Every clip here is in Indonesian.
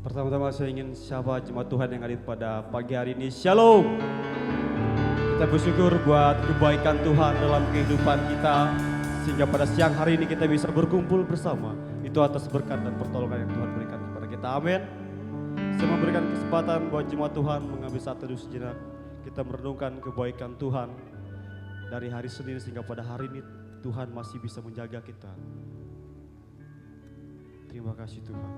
Pertama-tama saya ingin sapa jemaat Tuhan yang hadir pada pagi hari ini. Shalom. Kita bersyukur buat kebaikan Tuhan dalam kehidupan kita, sehingga pada siang hari ini kita bisa berkumpul bersama. Itu atas berkat dan pertolongan yang Tuhan berikan kepada kita. Amin. Saya memberikan kesempatan buat jemaat Tuhan mengambil satu teduh sejenak. Kita merenungkan kebaikan Tuhan dari hari Senin sehingga pada hari ini Tuhan masih bisa menjaga kita. Terima kasih Tuhan.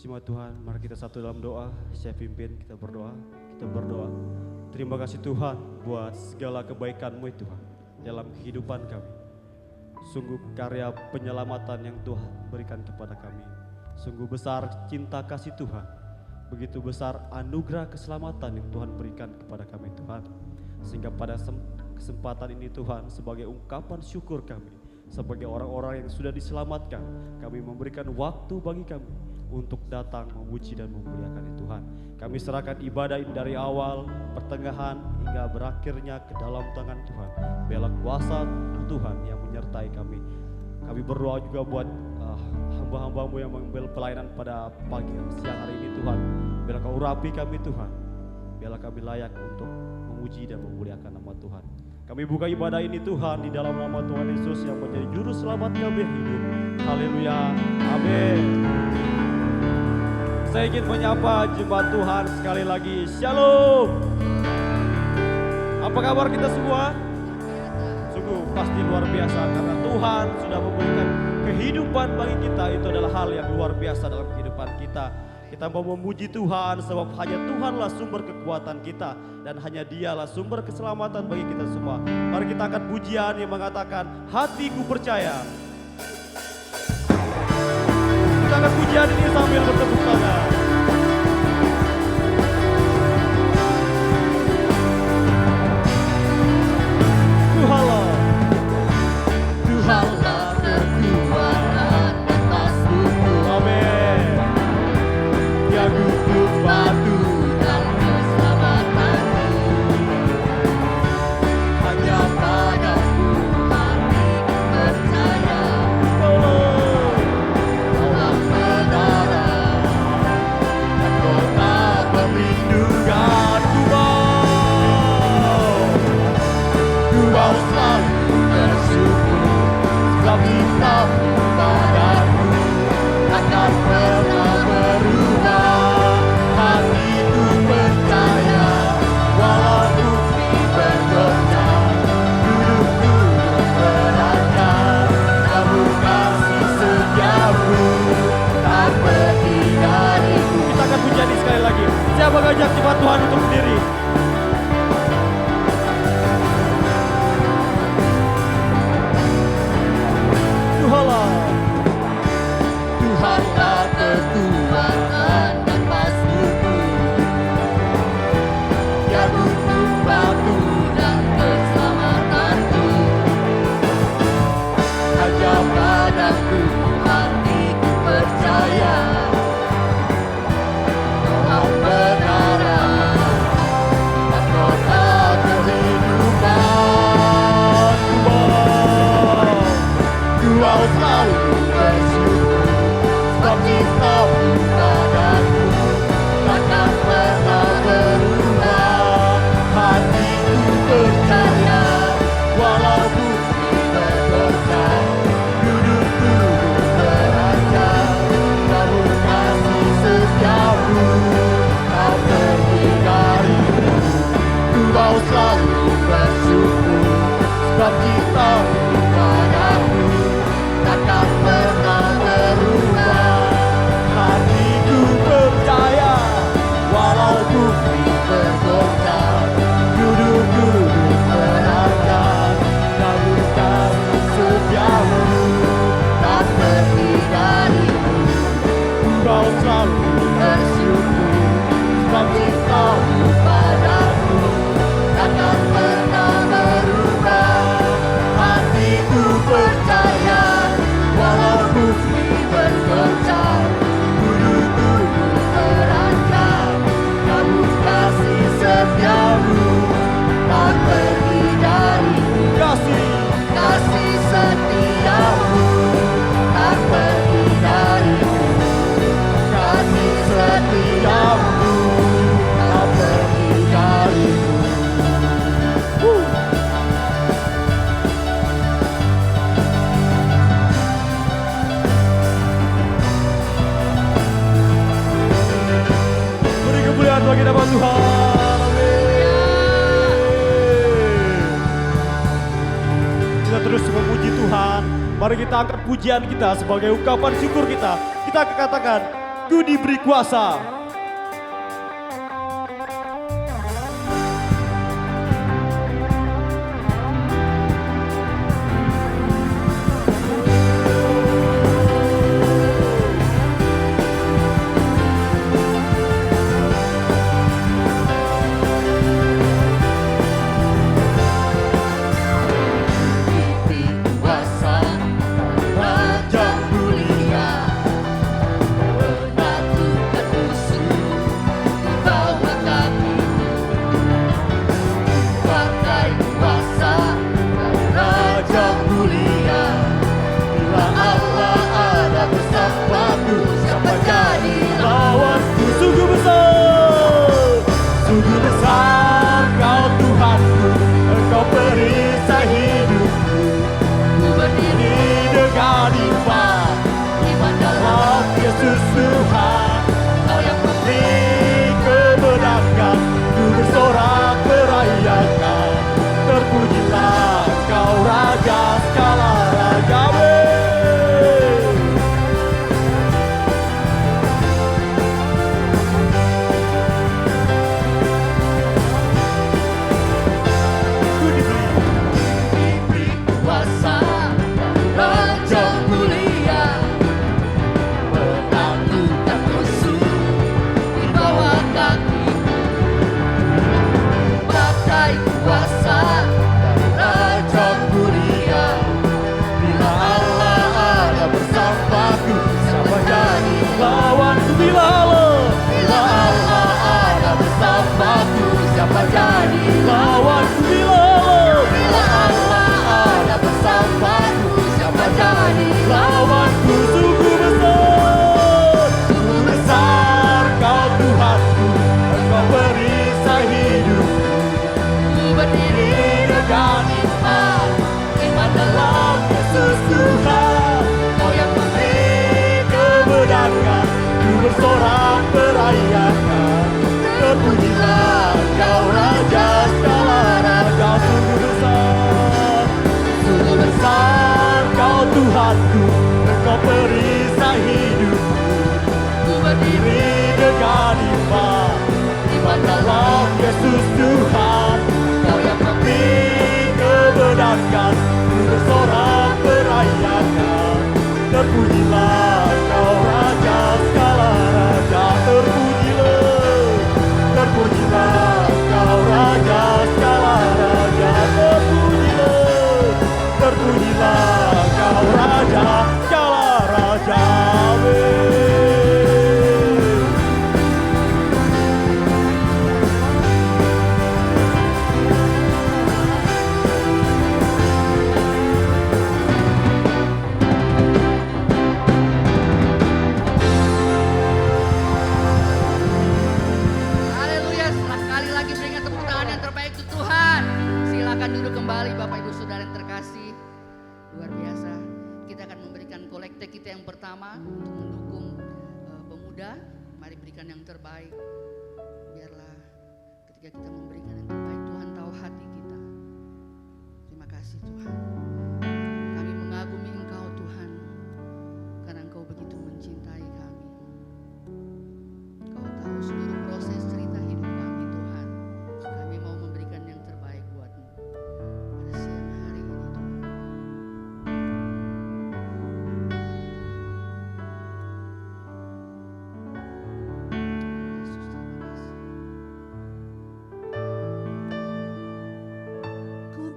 Jemaat Tuhan, mari kita satu dalam doa. Saya pimpin, kita berdoa. Terima kasih Tuhan buat segala kebaikan-Mu Tuhan dalam kehidupan kami. Sungguh karya penyelamatan yang Tuhan berikan kepada kami. Sungguh besar cinta kasih Tuhan. Begitu besar anugerah keselamatan yang Tuhan berikan kepada kami Tuhan. Sehingga pada kesempatan ini Tuhan, sebagai ungkapan syukur kami, sebagai orang-orang yang sudah diselamatkan, kami memberikan waktu bagi kami untuk datang memuji dan memuliakan Tuhan. Kami serahkan ibadah ini dari awal, pertengahan, hingga berakhirnya ke dalam tangan Tuhan. Biarlah kuasa Tuhan yang menyertai kami. Kami berdoa juga buat hamba-hamba-Mu yang mengambil pelayanan pada pagi siang hari ini Tuhan. Biarlah Kau urapi kami Tuhan. Biarlah kami layak untuk memuji dan memuliakan nama Tuhan. Kami buka ibadah ini Tuhan di dalam nama Tuhan Yesus yang menjadi juru selamat kami hidup. Haleluya. Amin. Saya ingin menyapa jemaat Tuhan sekali lagi. Shalom. Apa kabar kita semua? Sungguh pasti luar biasa karena Tuhan sudah memberikan kehidupan bagi kita. Itu adalah hal yang luar biasa dalam kehidupan kita. Kita mau memuji Tuhan sebab hanya Tuhanlah sumber kekuatan kita. Dan hanya Dialah sumber keselamatan bagi kita semua. Mari kita angkat pujian yang mengatakan, hatiku percaya. Kita angkat pujian ini sambil bertepuk tangan. Tuhanlah kekuatan dan pasku. Amin. Dia gugup batu dan keselamatanku. Hanya padamu hatiku percaya. Siapa ngajak jemaat Tuhan untuk berdiri? Tuhanlah kekuatan dan pastuku. Dia gugup batu dan keselamatanku. Hanya padaku hatiku percaya. Benaran buat Tuhan. Amin. Kita terus memuji Tuhan. Mari kita angkat pujian kita sebagai ungkapan syukur kita. Kita akan katakan, Ku diberi kuasa.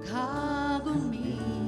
Kagumi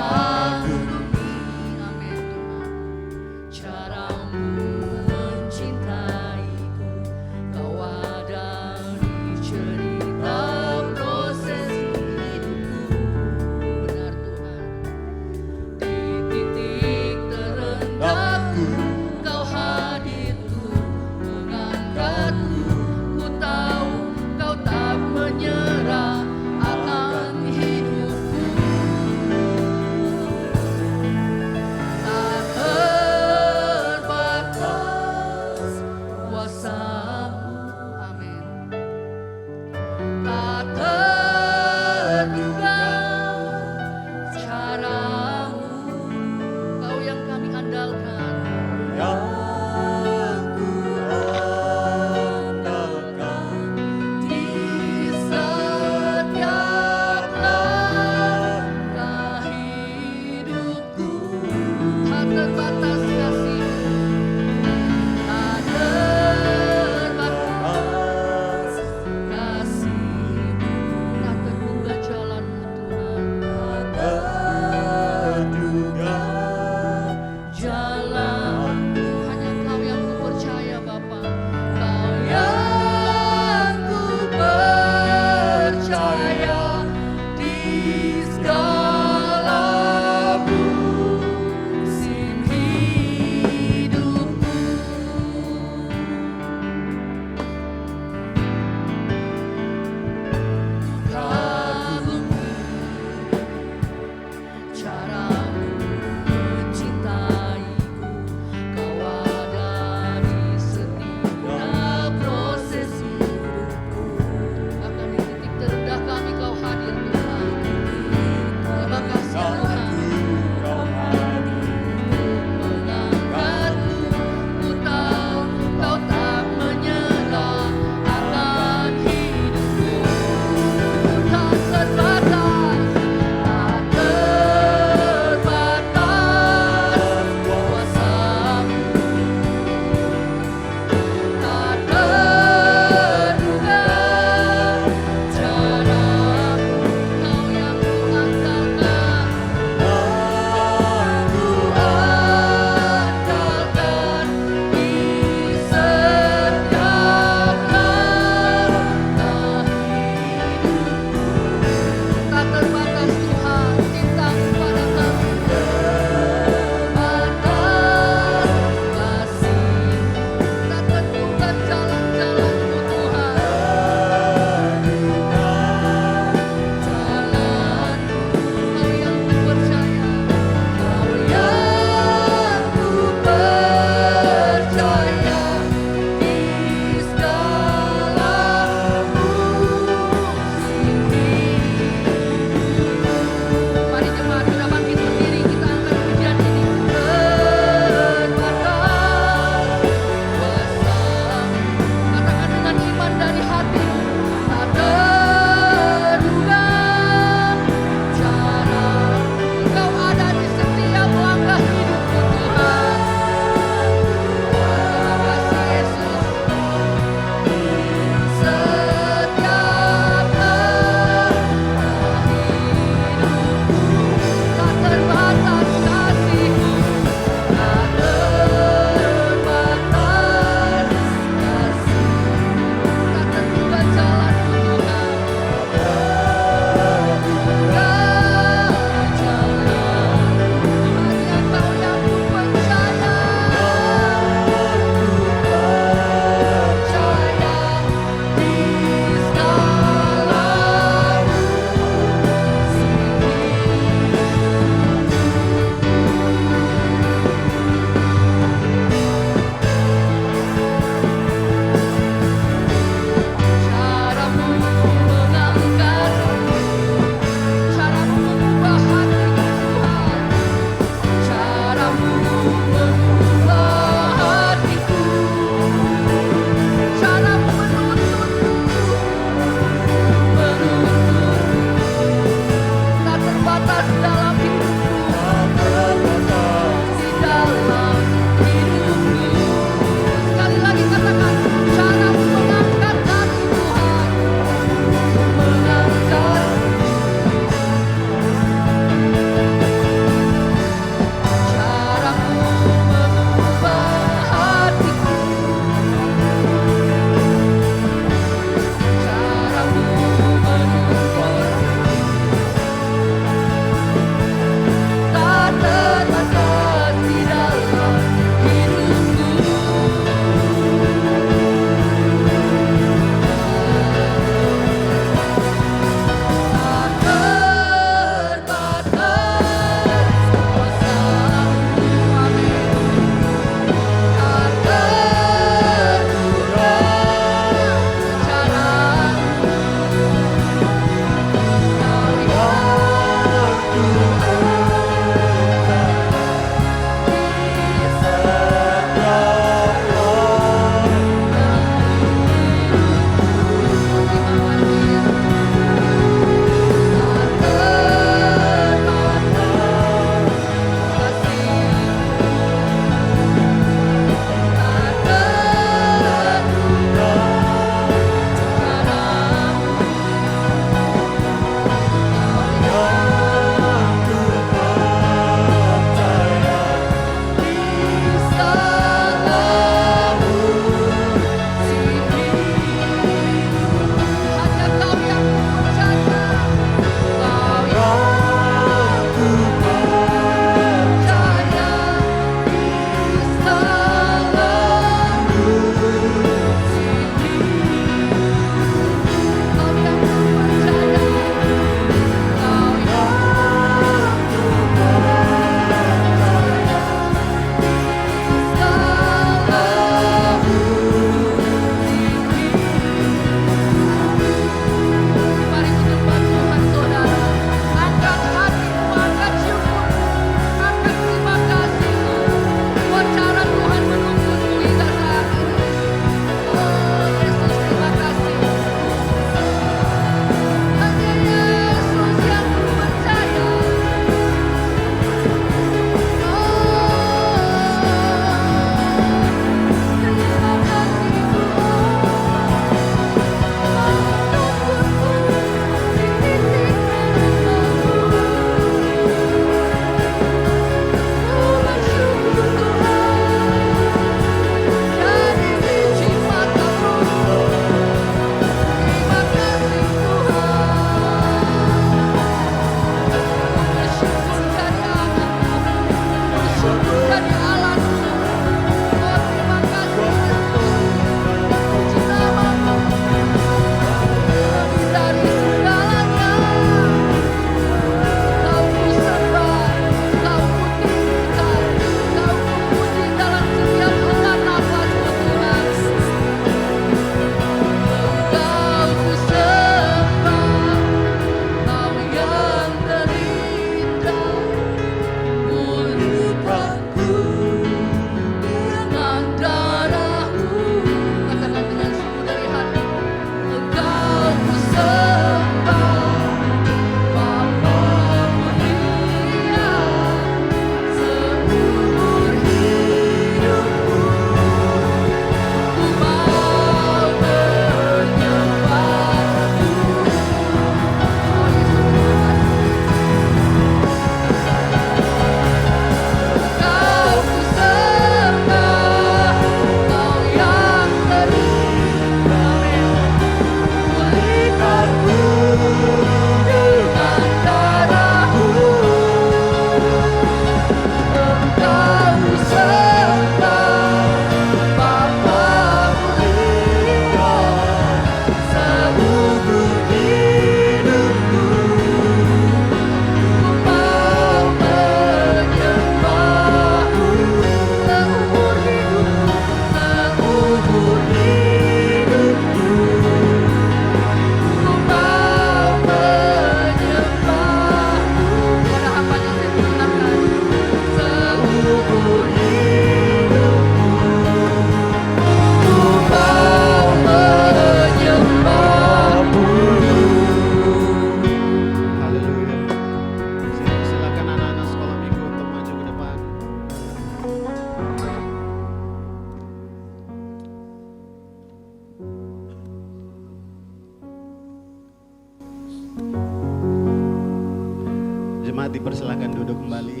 hormat dipersilakan duduk kembali.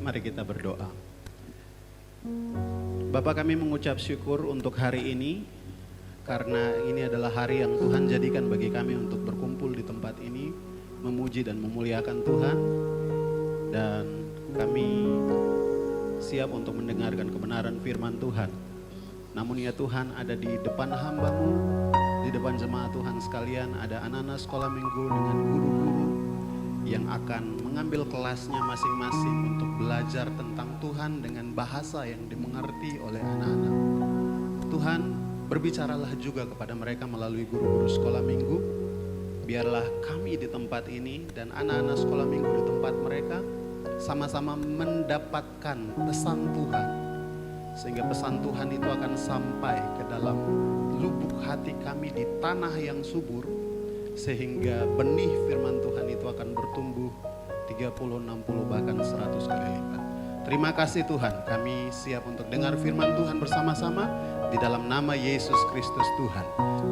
Mari kita berdoa. Bapa, kami mengucap syukur untuk hari ini, karena ini adalah hari yang Tuhan jadikan bagi kami untuk berkumpul di tempat ini, memuji dan memuliakan Tuhan. Dan kami siap untuk mendengarkan kebenaran firman Tuhan. Namun ya Tuhan, ada di depan hamba-Mu, di depan jemaat Tuhan sekalian, ada anak-anak sekolah minggu dengan guru-guru yang akan mengambil kelasnya masing-masing untuk belajar tentang Tuhan dengan bahasa yang dimengerti oleh anak-anak. Tuhan, berbicaralah juga kepada mereka melalui guru-guru sekolah minggu. Biarlah kami di tempat ini dan anak-anak sekolah minggu di tempat mereka sama-sama mendapatkan pesan Tuhan, sehingga pesan Tuhan itu akan sampai ke dalam lubuk hati kami di tanah yang subur, sehingga benih firman Tuhan itu akan bertumbuh 30, 60, bahkan 100 kali lipat. Terima kasih Tuhan, kami siap untuk dengar firman Tuhan bersama-sama. Di dalam nama Yesus Kristus Tuhan,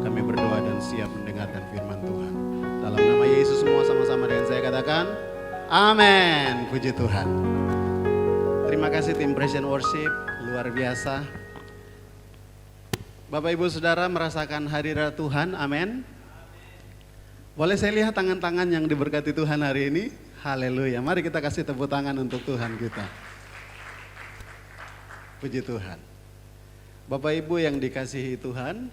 kami berdoa dan siap mendengarkan firman Tuhan. Dalam nama Yesus semua sama-sama dengan saya katakan, amin. Puji Tuhan. Terima kasih tim Praise and Worship, luar biasa. Bapak Ibu Saudara merasakan hadirat Tuhan, amin. Boleh saya lihat tangan-tangan yang diberkati Tuhan hari ini? Haleluya. Mari kita kasih tepuk tangan untuk Tuhan kita. Puji Tuhan. Bapak Ibu yang dikasihi Tuhan,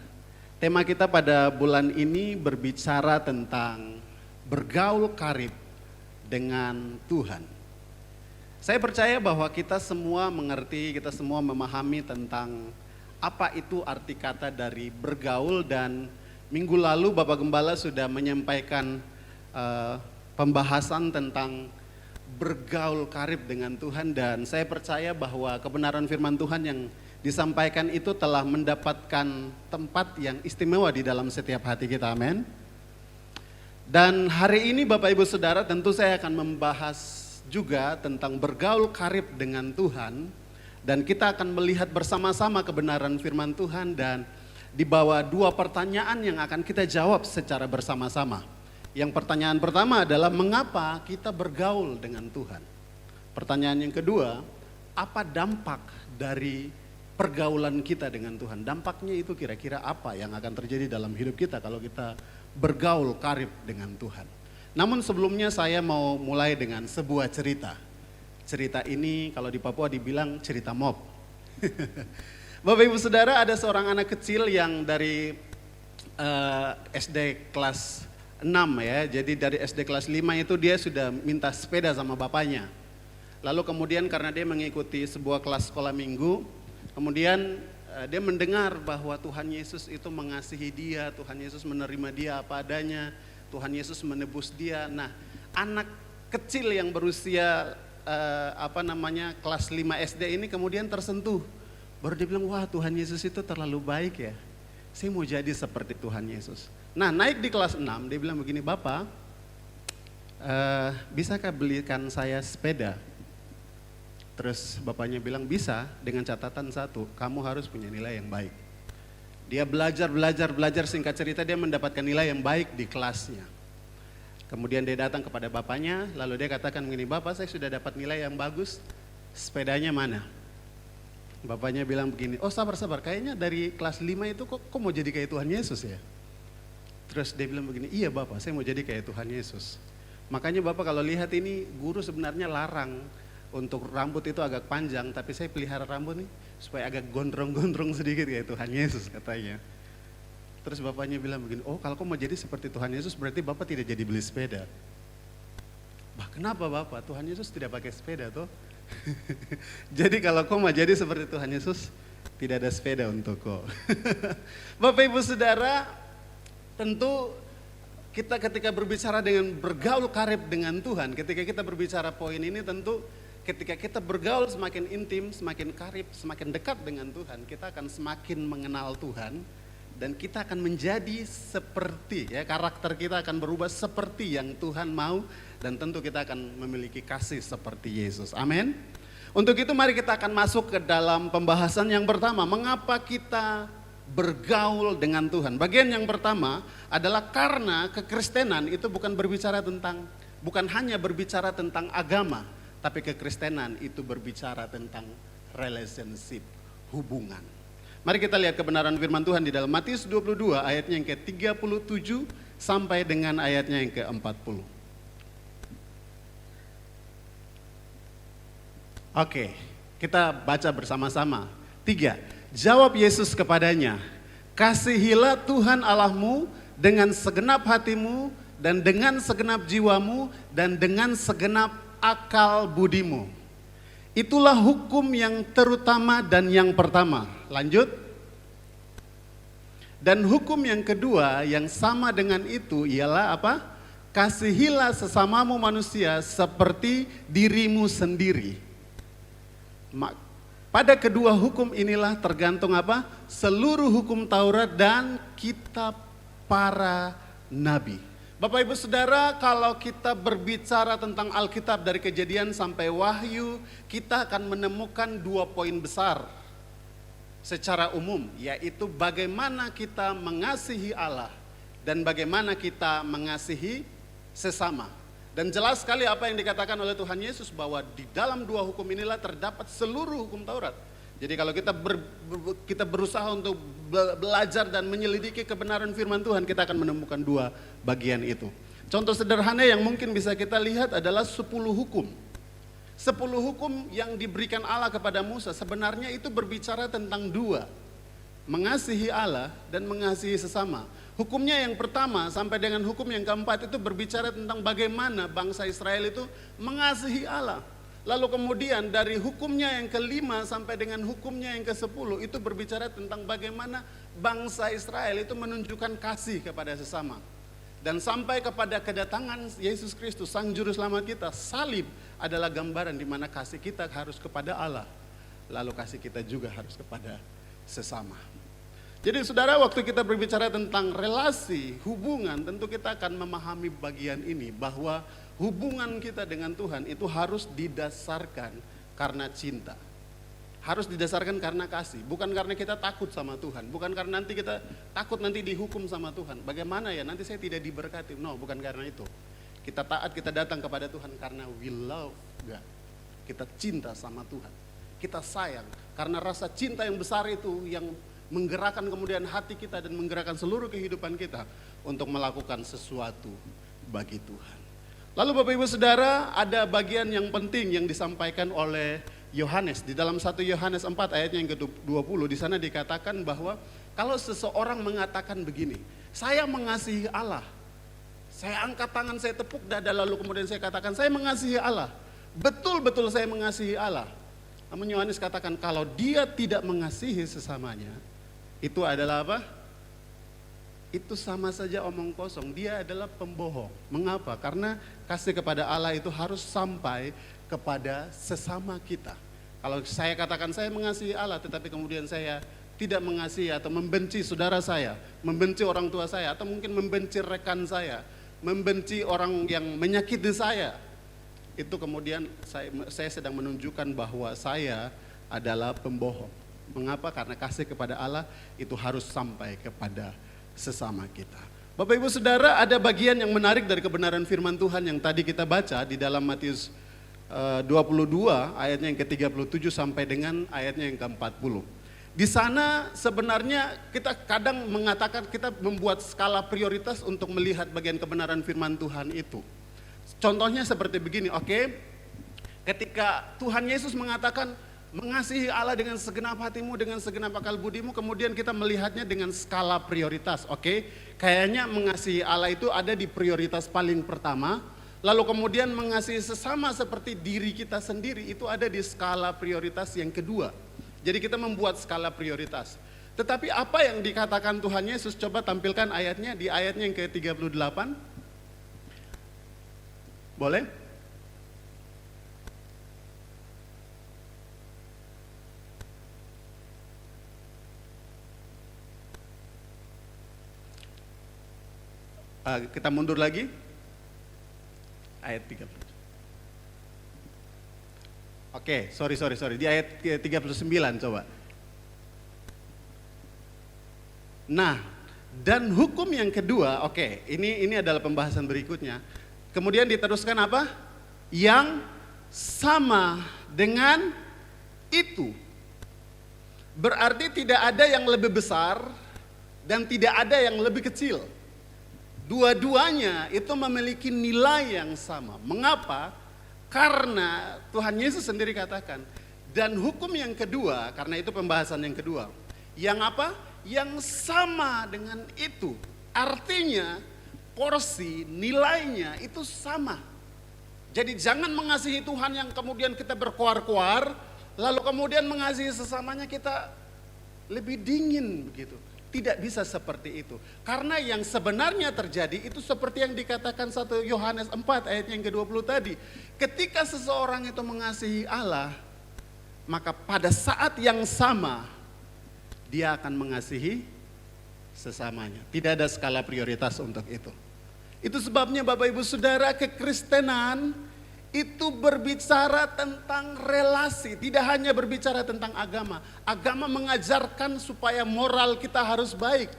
tema kita pada bulan ini berbicara tentang bergaul karib dengan Tuhan. Saya percaya bahwa kita semua mengerti, kita semua memahami tentang apa itu arti kata dari bergaul, dan minggu lalu Bapak Gembala sudah menyampaikan pembahasan tentang bergaul karib dengan Tuhan, dan saya percaya bahwa kebenaran firman Tuhan yang disampaikan itu telah mendapatkan tempat yang istimewa di dalam setiap hati kita, amin. Dan hari ini Bapak Ibu Saudara, tentu saya akan membahas juga tentang bergaul karib dengan Tuhan, dan kita akan melihat bersama-sama kebenaran firman Tuhan, dan di bawah dua pertanyaan yang akan kita jawab secara bersama-sama. Yang pertanyaan pertama adalah mengapa kita bergaul dengan Tuhan? Pertanyaan yang kedua, apa dampak dari pergaulan kita dengan Tuhan? Dampaknya itu kira-kira apa yang akan terjadi dalam hidup kita kalau kita bergaul karib dengan Tuhan? Namun sebelumnya saya mau mulai dengan sebuah cerita. Cerita ini kalau di Papua dibilang cerita mob. Bapak Ibu Saudara, ada seorang anak kecil yang dari SD kelas 6 ya. Jadi dari SD kelas 5 itu dia sudah minta sepeda sama bapaknya. Lalu kemudian karena dia mengikuti sebuah kelas sekolah minggu, kemudian dia mendengar bahwa Tuhan Yesus itu mengasihi dia, Tuhan Yesus menerima dia apa adanya, Tuhan Yesus menebus dia. Nah, anak kecil yang berusia kelas 5 SD ini kemudian tersentuh. Baru dia bilang, wah Tuhan Yesus itu terlalu baik ya. Saya mau jadi seperti Tuhan Yesus. Nah, naik di kelas 6 dia bilang begini, Bapak, bisakah belikan saya sepeda? Terus bapaknya bilang bisa, dengan catatan satu, kamu harus punya nilai yang baik. Dia belajar, singkat cerita dia mendapatkan nilai yang baik di kelasnya. Kemudian dia datang kepada bapaknya, lalu dia katakan begini, Bapak saya sudah dapat nilai yang bagus, sepedanya mana? Bapaknya bilang begini, oh sabar, kayaknya dari kelas 5 itu kok mau jadi kayak Tuhan Yesus ya? Terus dia bilang begini, iya Bapak saya mau jadi kayak Tuhan Yesus. Makanya Bapak kalau lihat ini, guru sebenarnya larang untuk rambut itu agak panjang, tapi saya pelihara rambut nih supaya agak gondrong-gondrong sedikit kayak Tuhan Yesus katanya. Terus bapaknya bilang begini, oh kalau kau mau jadi seperti Tuhan Yesus berarti Bapak tidak jadi beli sepeda. Bah kenapa Bapak? Tuhan Yesus tidak pakai sepeda toh? Jadi kalau kau mau jadi seperti Tuhan Yesus, tidak ada sepeda untuk kau. Bapak Ibu Saudara, tentu kita ketika berbicara dengan bergaul karib dengan Tuhan, ketika kita berbicara poin ini tentu ketika kita bergaul semakin intim, semakin karib, semakin dekat dengan Tuhan, kita akan semakin mengenal Tuhan, dan kita akan menjadi seperti, ya, karakter kita akan berubah seperti yang Tuhan mau, dan tentu kita akan memiliki kasih seperti Yesus. Amin. Untuk itu mari kita akan masuk ke dalam pembahasan yang pertama, mengapa kita bergaul dengan Tuhan. Bagian yang pertama adalah karena kekristenan itu bukan hanya berbicara tentang agama, tapi kekristenan itu berbicara tentang relationship, hubungan. Mari kita lihat kebenaran firman Tuhan di dalam Matius 22 ayatnya yang ke-37 sampai dengan ayatnya yang ke-40. Oke, kita baca bersama-sama. 3. Jawab Yesus kepadanya, kasihilah Tuhan Allahmu dengan segenap hatimu dan dengan segenap jiwamu dan dengan segenap akal budimu. Itulah hukum yang terutama dan yang pertama. Lanjut. Dan hukum yang kedua yang sama dengan itu ialah apa? Kasihilah sesamamu manusia seperti dirimu sendiri. Pada kedua hukum inilah tergantung apa? Seluruh hukum Taurat dan kitab para nabi. Bapak Ibu Saudara, kalau kita berbicara tentang Alkitab dari Kejadian sampai Wahyu, kita akan menemukan 2 poin besar secara umum, yaitu bagaimana kita mengasihi Allah dan bagaimana kita mengasihi sesama. Dan jelas sekali apa yang dikatakan oleh Tuhan Yesus bahwa di dalam 2 hukum inilah terdapat seluruh hukum Taurat. Jadi kalau kita berusaha untuk belajar dan menyelidiki kebenaran firman Tuhan, kita akan menemukan 2 bagian itu. Contoh sederhana yang mungkin bisa kita lihat adalah 10 hukum. 10 hukum yang diberikan Allah kepada Musa sebenarnya itu berbicara tentang 2. Mengasihi Allah dan mengasihi sesama. Hukumnya yang pertama sampai dengan hukum yang keempat itu berbicara tentang bagaimana bangsa Israel itu mengasihi Allah. Lalu kemudian dari hukumnya yang kelima sampai dengan hukumnya yang ke-10 itu berbicara tentang bagaimana bangsa Israel itu menunjukkan kasih kepada sesama. Dan sampai kepada kedatangan Yesus Kristus, Sang Juru Selamat kita, salib adalah gambaran di mana kasih kita harus kepada Allah. Lalu kasih kita juga harus kepada sesama. Jadi saudara, waktu kita berbicara tentang relasi, hubungan, tentu kita akan memahami bagian ini bahwa hubungan kita dengan Tuhan itu harus didasarkan karena cinta. Harus didasarkan karena kasih, bukan karena kita takut sama Tuhan, bukan karena nanti kita takut nanti dihukum sama Tuhan. Bagaimana ya, nanti saya tidak diberkati. No, bukan karena itu. Kita taat, kita datang kepada Tuhan karena we love God. Kita cinta sama Tuhan. Kita sayang, karena rasa cinta yang besar itu yang menggerakkan kemudian hati kita dan menggerakkan seluruh kehidupan kita untuk melakukan sesuatu bagi Tuhan. Lalu Bapak Ibu Saudara, ada bagian yang penting yang disampaikan oleh Yohanes di dalam 1 Yohanes 4 ayatnya yang ke-20. Di sana dikatakan bahwa kalau seseorang mengatakan begini, saya mengasihi Allah, saya angkat tangan, saya tepuk dada, lalu kemudian saya katakan saya mengasihi Allah, betul-betul saya mengasihi Allah. Namun Yohanes katakan kalau dia tidak mengasihi sesamanya, itu adalah apa? Itu sama saja omong kosong, dia adalah pembohong. Mengapa? Karena kasih kepada Allah itu harus sampai kepada sesama kita. Kalau saya katakan saya mengasihi Allah, tetapi kemudian saya tidak mengasihi atau membenci saudara saya, membenci orang tua saya, atau mungkin membenci rekan saya, membenci orang yang menyakiti saya, itu kemudian saya sedang menunjukkan bahwa saya adalah pembohong. Mengapa? Karena kasih kepada Allah itu harus sampai kepada sesama kita. Bapak Ibu Saudara, ada bagian yang menarik dari kebenaran firman Tuhan yang tadi kita baca di dalam Matius 22 ayatnya yang ke-37 sampai dengan ayatnya yang ke-40. Di sana sebenarnya kita kadang mengatakan kita membuat skala prioritas untuk melihat bagian kebenaran firman Tuhan itu. Contohnya seperti begini, oke? Ketika Tuhan Yesus mengatakan mengasihi Allah dengan segenap hatimu, dengan segenap akal budimu, kemudian kita melihatnya dengan skala prioritas, oke? Kayaknya mengasihi Allah itu ada di prioritas paling pertama, lalu kemudian mengasihi sesama seperti diri kita sendiri itu ada di skala prioritas yang kedua. Jadi kita membuat skala prioritas. Tetapi apa yang dikatakan Tuhan Yesus, coba tampilkan ayatnya di ayatnya yang ke-38. Boleh? Kita mundur lagi. Ayat 30. Oke, sorry. Di ayat 39 coba. Nah, dan hukum yang kedua, oke, ini adalah pembahasan berikutnya. Kemudian diteruskan apa? Yang sama dengan itu. Berarti tidak ada yang lebih besar dan tidak ada yang lebih kecil. Dua-duanya itu memiliki nilai yang sama. Mengapa? Karena Tuhan Yesus sendiri katakan, dan hukum yang kedua, karena itu pembahasan yang kedua. Yang apa? Yang sama dengan itu. Artinya porsi nilainya itu sama. Jadi jangan mengasihi Tuhan yang kemudian kita berkuar-kuar, lalu kemudian mengasihi sesamanya kita lebih dingin begitu. Tidak bisa seperti itu. Karena yang sebenarnya terjadi itu seperti yang dikatakan 1 Yohanes 4 ayat yang ke-20 tadi. Ketika seseorang itu mengasihi Allah, maka pada saat yang sama dia akan mengasihi sesamanya. Tidak ada skala prioritas untuk itu. Itu sebabnya Bapak Ibu Saudara, kekristenan itu berbicara tentang relasi, tidak hanya berbicara tentang agama. Agama mengajarkan supaya moral kita harus baik.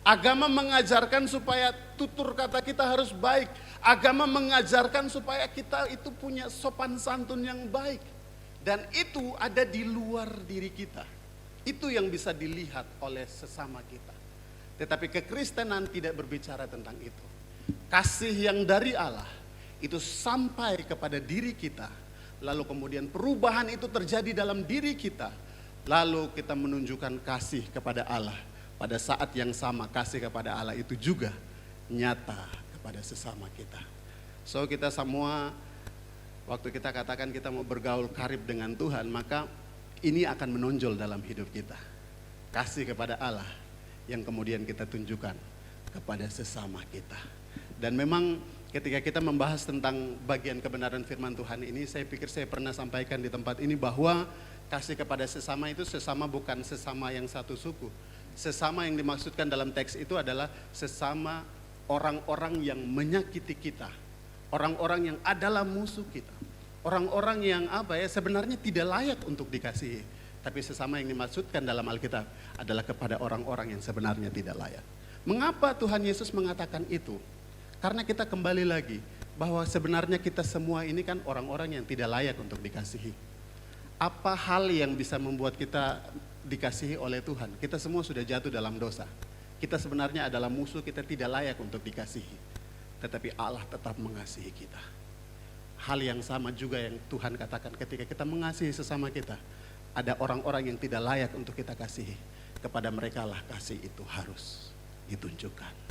Agama mengajarkan supaya tutur kata kita harus baik. Agama mengajarkan supaya kita itu punya sopan santun yang baik. Dan itu ada di luar diri kita. Itu yang bisa dilihat oleh sesama kita. Tetapi kekristenan tidak berbicara tentang itu. Kasih yang dari Allah itu sampai kepada diri kita, lalu kemudian perubahan itu terjadi dalam diri kita, lalu kita menunjukkan kasih kepada Allah. Pada saat yang sama kasih kepada Allah itu juga nyata kepada sesama kita. So kita semua, waktu kita katakan kita mau bergaul karib dengan Tuhan, maka ini akan menonjol dalam hidup kita. Kasih kepada Allah yang kemudian kita tunjukkan kepada sesama kita. Dan memang ketika kita membahas tentang bagian kebenaran firman Tuhan ini, saya pikir saya pernah sampaikan di tempat ini bahwa kasih kepada sesama itu sesama bukan sesama yang satu suku. Sesama yang dimaksudkan dalam teks itu adalah sesama orang-orang yang menyakiti kita. Orang-orang yang adalah musuh kita. Orang-orang yang sebenarnya tidak layak untuk dikasihi. Tapi sesama yang dimaksudkan dalam Alkitab adalah kepada orang-orang yang sebenarnya tidak layak. Mengapa Tuhan Yesus mengatakan itu? Karena kita kembali lagi bahwa sebenarnya kita semua ini kan orang-orang yang tidak layak untuk dikasihi. Apa hal yang bisa membuat kita dikasihi oleh Tuhan? Kita semua sudah jatuh dalam dosa. Kita sebenarnya adalah musuh, kita tidak layak untuk dikasihi. Tetapi Allah tetap mengasihi kita. Hal yang sama juga yang Tuhan katakan ketika kita mengasihi sesama kita. Ada orang-orang yang tidak layak untuk kita kasihi. Kepada mereka lah kasih itu harus ditunjukkan.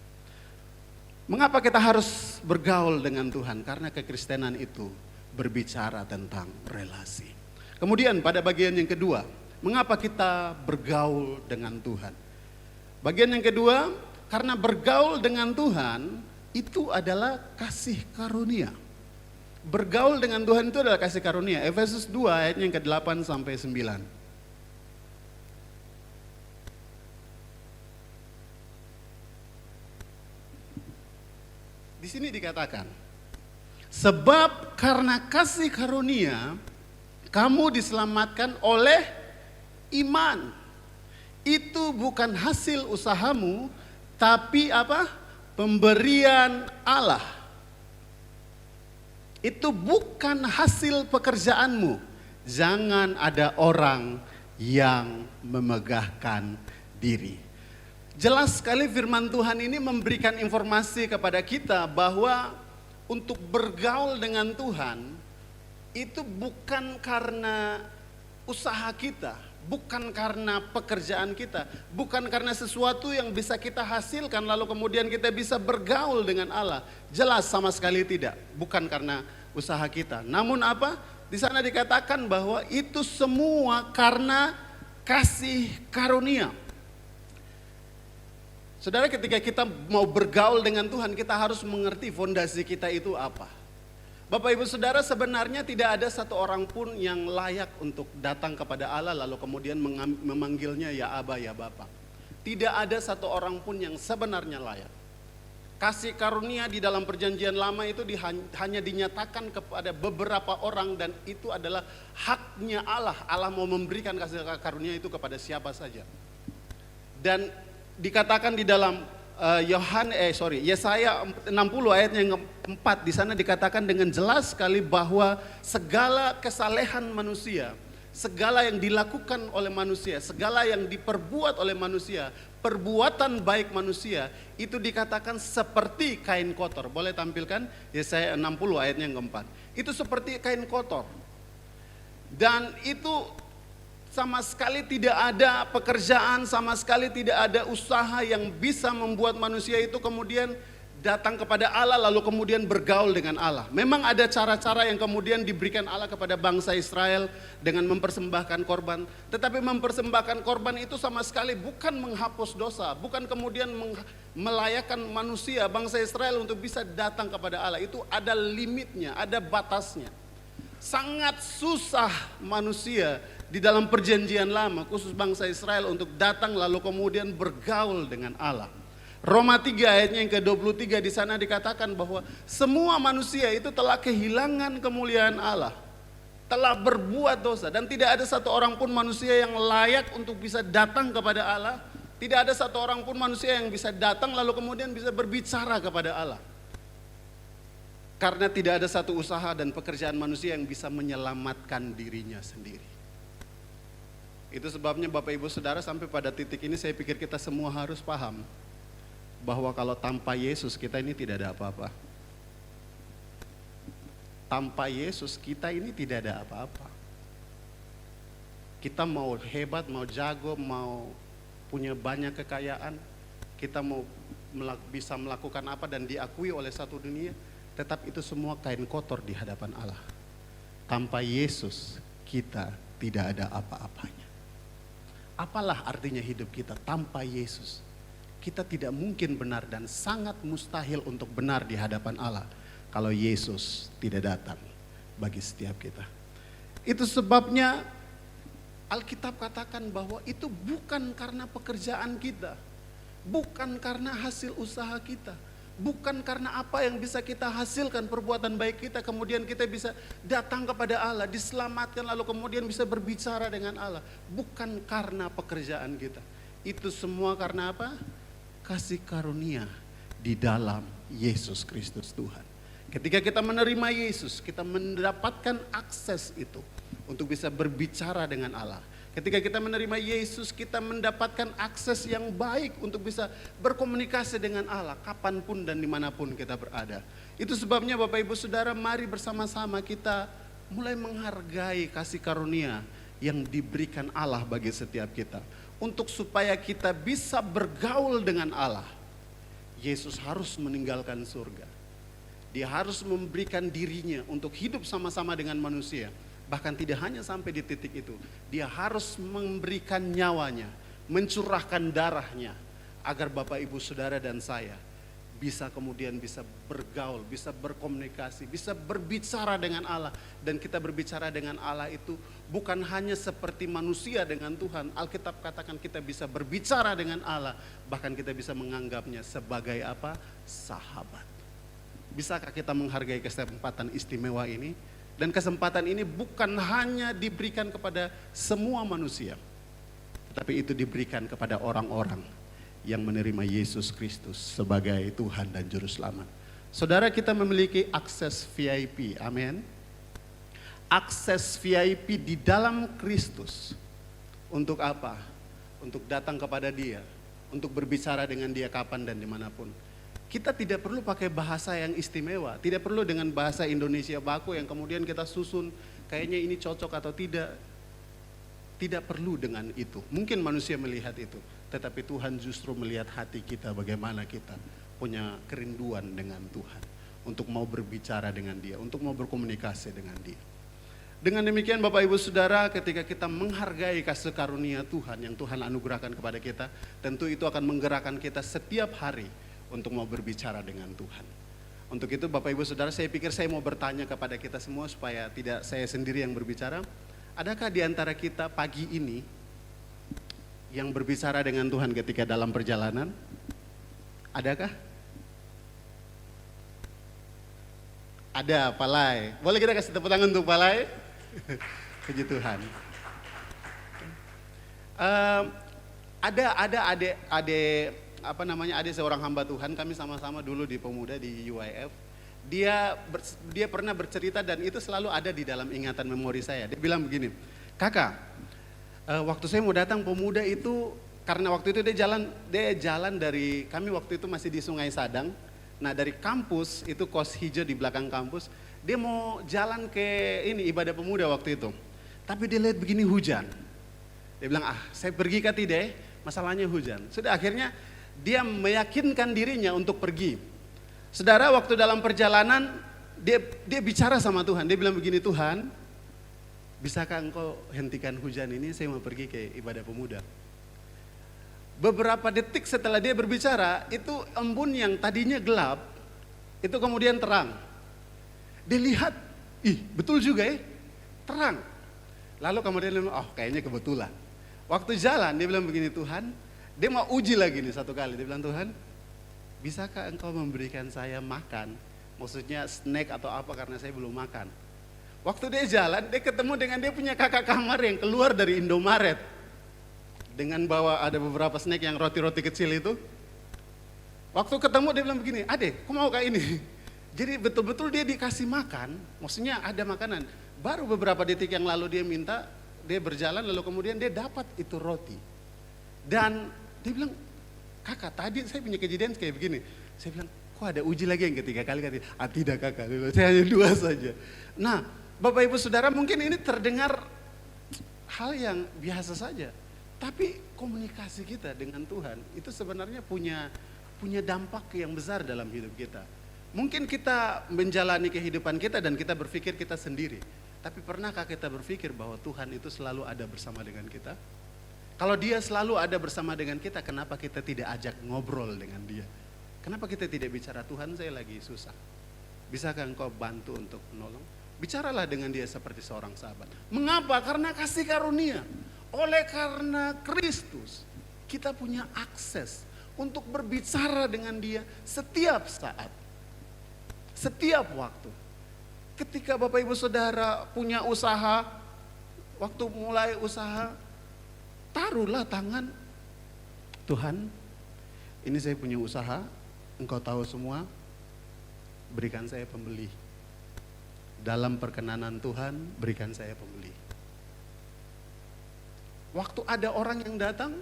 Mengapa kita harus bergaul dengan Tuhan? Karena kekristenan itu berbicara tentang relasi. Kemudian pada bagian yang kedua, mengapa kita bergaul dengan Tuhan? Bagian yang kedua, karena bergaul dengan Tuhan itu adalah kasih karunia. Bergaul dengan Tuhan itu adalah kasih karunia. Efesus 2 ayat yang ke-8 sampai 9. Di sini dikatakan, sebab karena kasih karunia kamu diselamatkan oleh iman. Itu bukan hasil usahamu, tapi pemberian Allah. Itu bukan hasil pekerjaanmu. Jangan ada orang yang memegahkan diri. Jelas sekali firman Tuhan ini memberikan informasi kepada kita bahwa untuk bergaul dengan Tuhan itu bukan karena usaha kita, bukan karena pekerjaan kita, bukan karena sesuatu yang bisa kita hasilkan lalu kemudian kita bisa bergaul dengan Allah. Jelas sama sekali tidak, bukan karena usaha kita. Namun di sana dikatakan bahwa itu semua karena kasih karunia. Saudara, ketika kita mau bergaul dengan Tuhan, kita harus mengerti fondasi kita itu apa. Bapak Ibu Saudara, sebenarnya tidak ada satu orang pun yang layak untuk datang kepada Allah lalu kemudian memanggilnya ya Aba, ya Bapa. Tidak ada satu orang pun yang sebenarnya layak. Kasih karunia di dalam perjanjian lama itu hanya dinyatakan kepada beberapa orang dan itu adalah haknya Allah. Allah mau memberikan kasih karunia itu kepada siapa saja. Dan dikatakan di dalam Yesaya 60 ayat yang 4 di sana dikatakan dengan jelas sekali bahwa segala kesalehan manusia, segala yang dilakukan oleh manusia, segala yang diperbuat oleh manusia, perbuatan baik manusia itu dikatakan seperti kain kotor. Boleh tampilkan Yesaya 60 ayatnya yang keempat. Itu seperti kain kotor. Dan itu sama sekali tidak ada pekerjaan, sama sekali tidak ada usaha yang bisa membuat manusia itu kemudian datang kepada Allah lalu kemudian bergaul dengan Allah. Memang ada cara-cara yang kemudian diberikan Allah kepada bangsa Israel dengan mempersembahkan korban. Tetapi mempersembahkan korban itu sama sekali bukan menghapus dosa, bukan kemudian melayakkan manusia, bangsa Israel untuk bisa datang kepada Allah. Itu ada limitnya, ada batasnya. Sangat susah manusia di dalam perjanjian lama, khusus bangsa Israel untuk datang lalu kemudian bergaul dengan Allah. Roma 3 ayatnya yang ke-23 di sana dikatakan bahwa semua manusia itu telah kehilangan kemuliaan Allah, telah berbuat dosa dan tidak ada satu orang pun manusia yang layak untuk bisa datang kepada Allah. Tidak ada satu orang pun manusia yang bisa datang lalu kemudian bisa berbicara kepada Allah. Karena tidak ada satu usaha dan pekerjaan manusia yang bisa menyelamatkan dirinya sendiri. Itu sebabnya Bapak Ibu Saudara sampai pada titik ini saya pikir kita semua harus paham bahwa kalau tanpa Yesus kita ini tidak ada apa-apa. Tanpa Yesus kita ini tidak ada apa-apa. Kita mau hebat, mau jago, mau punya banyak kekayaan, kita mau bisa melakukan apa dan diakui oleh satu dunia, tetap itu semua kain kotor di hadapan Allah. Tanpa Yesus kita tidak ada apa-apanya. Apalah artinya hidup kita tanpa Yesus? Kita tidak mungkin benar dan sangat mustahil untuk benar di hadapan Allah kalau Yesus tidak datang bagi setiap kita. Itu sebabnya Alkitab katakan bahwa itu bukan karena pekerjaan kita, bukan karena hasil usaha kita, bukan karena apa yang bisa kita hasilkan perbuatan baik kita, kemudian kita bisa datang kepada Allah, diselamatkan lalu kemudian bisa berbicara dengan Allah. Bukan karena pekerjaan kita. Itu semua karena apa? Kasih karunia di dalam Yesus Kristus Tuhan. Ketika kita menerima Yesus, kita mendapatkan akses itu untuk bisa berbicara dengan Allah. Ketika kita menerima Yesus, kita mendapatkan akses yang baik untuk bisa berkomunikasi dengan Allah kapanpun dan dimanapun kita berada. Itu sebabnya Bapak Ibu Saudara, mari bersama-sama kita mulai menghargai kasih karunia yang diberikan Allah bagi setiap kita. Untuk supaya kita bisa bergaul dengan Allah, Yesus harus meninggalkan surga. Dia harus memberikan dirinya untuk hidup sama-sama dengan manusia. Bahkan tidak hanya sampai di titik itu, dia harus memberikan nyawanya, mencurahkan darahnya, agar Bapak Ibu Saudara dan saya bisa kemudian bisa bergaul, bisa berkomunikasi, bisa berbicara dengan Allah. Dan kita berbicara dengan Allah itu bukan hanya seperti manusia dengan Tuhan. Alkitab katakan kita bisa berbicara dengan Allah, bahkan kita bisa menganggapnya sebagai apa? Sahabat. Bisakah kita menghargai kesempatan istimewa ini? Dan kesempatan ini bukan hanya diberikan kepada semua manusia, tetapi itu diberikan kepada orang-orang yang menerima Yesus Kristus sebagai Tuhan dan Juru Selamat. Saudara, kita memiliki akses VIP, amin. Akses VIP di dalam Kristus. Untuk apa? Untuk datang kepada Dia, untuk berbicara dengan Dia kapan dan dimanapun. Kita tidak perlu pakai bahasa yang istimewa, tidak perlu dengan bahasa Indonesia baku yang kemudian kita susun, kayaknya ini cocok atau tidak. Tidak perlu dengan itu. Mungkin manusia melihat itu, tetapi Tuhan justru melihat hati kita, bagaimana kita punya kerinduan dengan Tuhan, untuk mau berbicara dengan Dia, untuk mau berkomunikasi dengan Dia. Dengan demikian Bapak Ibu Saudara, ketika kita menghargai kasih karunia Tuhan yang Tuhan anugerahkan kepada kita, tentu itu akan menggerakkan kita setiap hari untuk mau berbicara dengan Tuhan. Untuk itu Bapak Ibu Saudara, saya pikir saya mau bertanya kepada kita semua supaya tidak saya sendiri yang berbicara. Adakah di antara kita pagi ini yang berbicara dengan Tuhan ketika dalam perjalanan? Adakah? Ada Palai. Boleh kita kasih tepuk tangan untuk Palai? Puji Tuhan. Ada seorang hamba Tuhan, kami sama-sama dulu di Pemuda di UIF. Dia pernah bercerita dan itu selalu ada di dalam ingatan memori saya. Dia bilang begini, kakak, waktu saya mau datang Pemuda itu, karena waktu itu dia jalan dari, kami waktu itu masih di Sungai Sadang. Nah dari kampus, itu kos hijau di belakang kampus, dia mau jalan ke ini ibadah Pemuda waktu itu. Tapi dia lihat begini hujan. Dia bilang, saya pergi ke tidak, masalahnya hujan. Sudah akhirnya dia meyakinkan dirinya untuk pergi. Saudara, waktu dalam perjalanan dia bicara sama Tuhan. Dia bilang begini, Tuhan, bisakah engkau hentikan hujan ini? Saya mau pergi ke ibadah Pemuda. Beberapa detik setelah dia berbicara, itu embun yang tadinya gelap, itu kemudian terang. Dia lihat, betul juga ya, terang. Lalu kemudian dia bilang, kayaknya kebetulan. Waktu jalan dia bilang begini, Tuhan, dia mau uji lagi nih satu kali. Dia bilang, Tuhan, bisakah engkau memberikan saya makan? Maksudnya snack atau apa karena saya belum makan. Waktu dia jalan, dia ketemu dengan dia punya kakak kamar yang keluar dari Indomaret. Dengan bawa ada beberapa snack yang roti-roti kecil itu. Waktu ketemu dia bilang begini, Adek, kok mau kayak ini? Jadi betul-betul dia dikasih makan, maksudnya ada makanan. Baru beberapa detik yang lalu dia minta, dia berjalan lalu kemudian dia dapat itu roti. Dan dia bilang, kakak tadi saya punya kejadian kayak begini. Saya bilang, kok ada uji lagi yang ketiga kali? Tidak kakak, saya hanya 2 saja. Nah Bapak Ibu Saudara, mungkin ini terdengar hal yang biasa saja. Tapi komunikasi kita dengan Tuhan itu sebenarnya punya dampak yang besar dalam hidup kita. Mungkin kita menjalani kehidupan kita dan kita berpikir kita sendiri. Tapi pernahkah kita berpikir bahwa Tuhan itu selalu ada bersama dengan kita? Kalau dia selalu ada bersama dengan kita, kenapa kita tidak ajak ngobrol dengan dia? Kenapa kita tidak bicara, Tuhan saya lagi susah, bisakah engkau bantu untuk menolong? Bicaralah dengan dia seperti seorang sahabat. Mengapa? Karena kasih karunia. Oleh karena Kristus, kita punya akses untuk berbicara dengan dia setiap saat, setiap waktu. Ketika Bapak Ibu Saudara punya usaha, waktu mulai usaha, taruhlah tangan, Tuhan, ini saya punya usaha, engkau tahu semua, berikan saya pembeli. Dalam perkenanan Tuhan, berikan saya pembeli. Waktu ada orang yang datang,